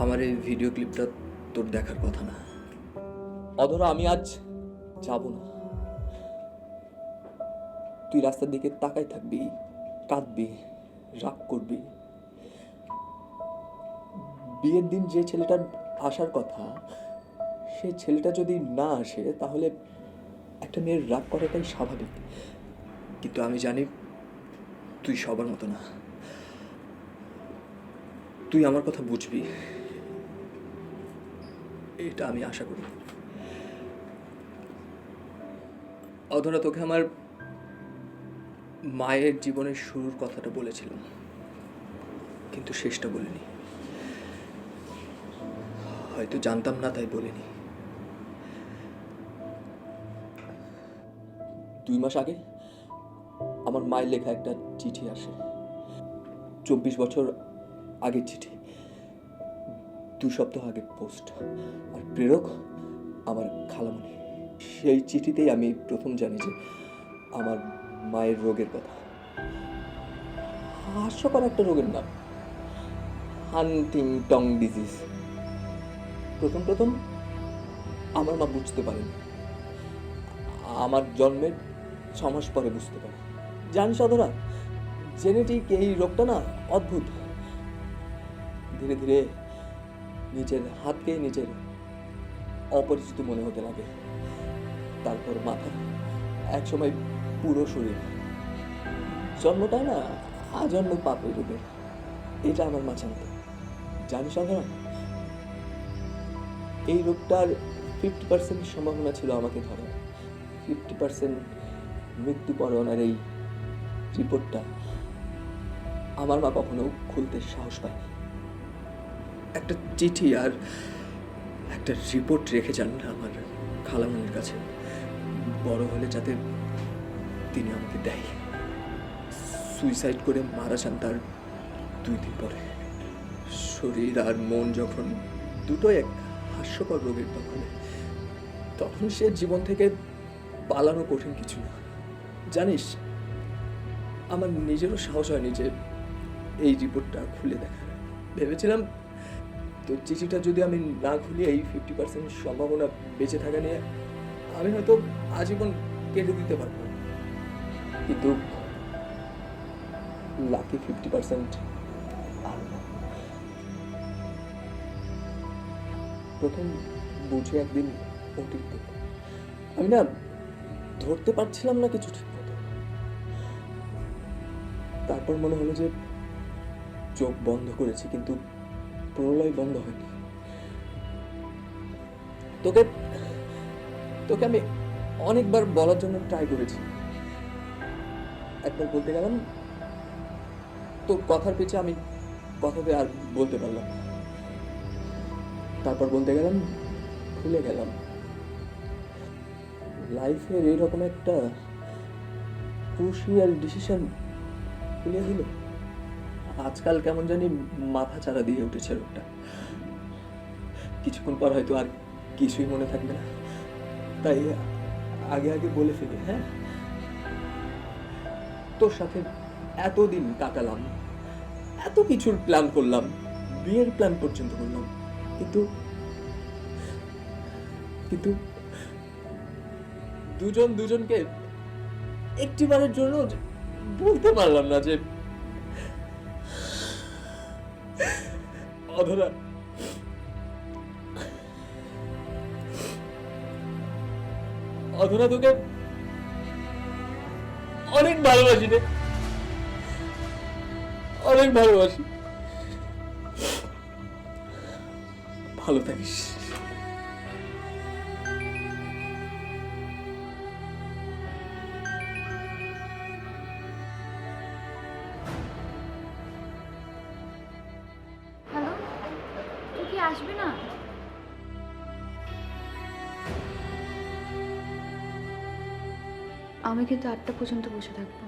[SPEAKER 1] আমার এই ভিডিও ক্লিপটা তোর দেখার কথা না।
[SPEAKER 20] অধরা, আমি আজ যাব না। তুই রাস্তার দিকে তাকাই থাকবি, কাঁদবি, রাগ করবি। বিয়ের দিন যে ছেলেটার আসার কথা, সে ছেলেটা যদি না আসে তাহলে একটা মেয়ের রাগ করাটাই স্বাভাবিক।
[SPEAKER 1] কিন্তু আমি জানি তুই সবার মতো না। তুই আমার কথা বুঝবি, এটা আমি আশা করি। অধরা, তোকে আমার মায়ের জীবনের শুরুর কথাটা বলেছিলাম, কিন্তু শেষটা বলিনি। হয়তো জানতাম না তাই বলিনি।
[SPEAKER 20] 2 মাস আগে আমার মায়ের লেখা একটা চিঠি আসে। 24 বছর আগের চিঠি, 2 সপ্তাহ আগে পোস্ট, আর প্রেরক আমার খালামণি। সেই চিঠিতেই আমি প্রথম জানি যে আমার মায়ের রোগের কথা। হাস্যকর একটা রোগের নাম, হান্টিংটন ডিজিজ। প্রথম আমার মা বুঝতে পারেন, আমার জন্মের 6 মাস পরে বুঝতে পারে। জানিস অধরা, জেনেটিক এই রোগটা না অদ্ভুত। ধীরে ধীরে নিজের হাতকে নিজের অপরিচিত মনে হতে লাগে, তারপর মাথা, একসময় পুরো শরীর। জন্মটা না আজন্ম পাপ এই রোগের, এটা আমার মা জানত। জানিস অধরা, এই রোগটার 50% সম্ভাবনা ছিল আমাকে ধরার। 50% মৃত্যু পরোয়ানার এই রিপোর্টটা আমার মা কখনো খুলতে সাহস পায়নি।
[SPEAKER 1] একটা চিঠি আর একটা রিপোর্ট রেখে যান আমার খালামণির কাছে, বড় হলে যাতে তিনি আমাকে দেয়। সুইসাইড করে মারা যান তার 2 দিন পরে। শরীর আর মন যখন দুটোই এক হাস্যকর রোগের দখলে, তখন সে জীবন থেকে পালানো কঠিন কিছু না। জানিস, আমার নিজেরও সাহস হয়নি যে এই রিপোর্টটা খুলে দেখা। ভেবেছিলাম তোর চিঠিটা যদি আমি না খুলি, এই 50% সম্ভাবনা বেঁচে থাকা নিয়ে আমি হয়তো আজীবন কেটে দিতে পারবো।
[SPEAKER 20] কিন্তু লাকি 50% আর না। প্রথম বুঝে একদিন অতিরিক্ত আমি না ধরতে পারছিলাম না কিছু ঠিক মতো। তারপর মনে হলো যে চোখ বন্ধ করেছি, কিন্তু প্রলয় বন্ধ হয়নি।
[SPEAKER 1] তোকে তোকে আমি অনেকবার বলার জন্য ট্রাই করেছি।
[SPEAKER 20] একবার বলতে গেলাম, তোর কথার পিছে আমি কথাতে আর বলতে পারলাম না। তারপর বলতে গেলাম, ভুলে গেলাম। লাইফের এইরকম একটা ক্রুশিয়াল ডিসিশন ভুলে দিল।
[SPEAKER 1] আজকাল কেমন জানি মাথা চারা দিয়ে উঠেছে রোগটা। কিছুক্ষণ পর হয়তো আর কিছুই মনে থাকবে না, তাই আগে আগে বলে ফেলি। হ্যাঁ, তোর সাথে এতদিন কাটালাম, এত কিছুর প্ল্যান করলাম, বিয়ের প্ল্যান পর্যন্ত করলাম, কিন্তু কিন্তু দুজন দুজনকে একটিবারের জন্য বলতে পারলাম না যে অধরা, অধরা তোকে অনেক ভালোবাসি রে, অনেক ভালোবাসি। ভালো থাকিস।
[SPEAKER 12] হ্যালো, তুই কি আসবি না? আমি কিন্তু 8টা পর্যন্ত বসে থাকবো।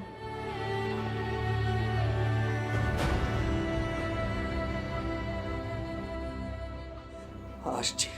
[SPEAKER 1] আসছি।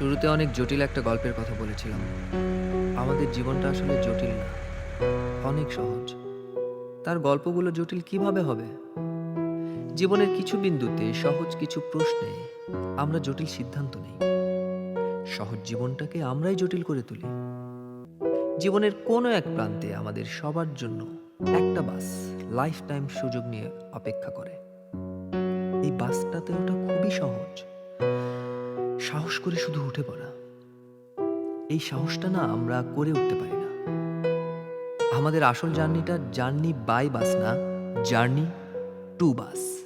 [SPEAKER 1] শুরুতে অনেক জটিল একটা গল্পের কথা বলেছিলাম। আমাদের জীবনটা আসলে জটিল না, অনেক সহজ। তার গল্পগুলো জটিল কিভাবে হবে? জীবনের কিছু বিন্দুতে, সহজ কিছু প্রশ্নে আমরা জটিল সিদ্ধান্ত নেই। সহজ জীবনটাকে আমরাই জটিল করে তুলি। জীবনের কোনো এক প্রান্তে আমাদের সবার জন্য একটা বাস লাইফ টাইম সুযোগ নিয়ে অপেক্ষা করে। এই বাসটাতে ওটা খুবই সহজ, সাহস করে শুধু উঠে পড়া। এই সাহসটা না আমরা করে উঠতে পারি না। আমাদের আসল জার্নিটা জার্নি বাই বাস না, জার্নি টু বাস।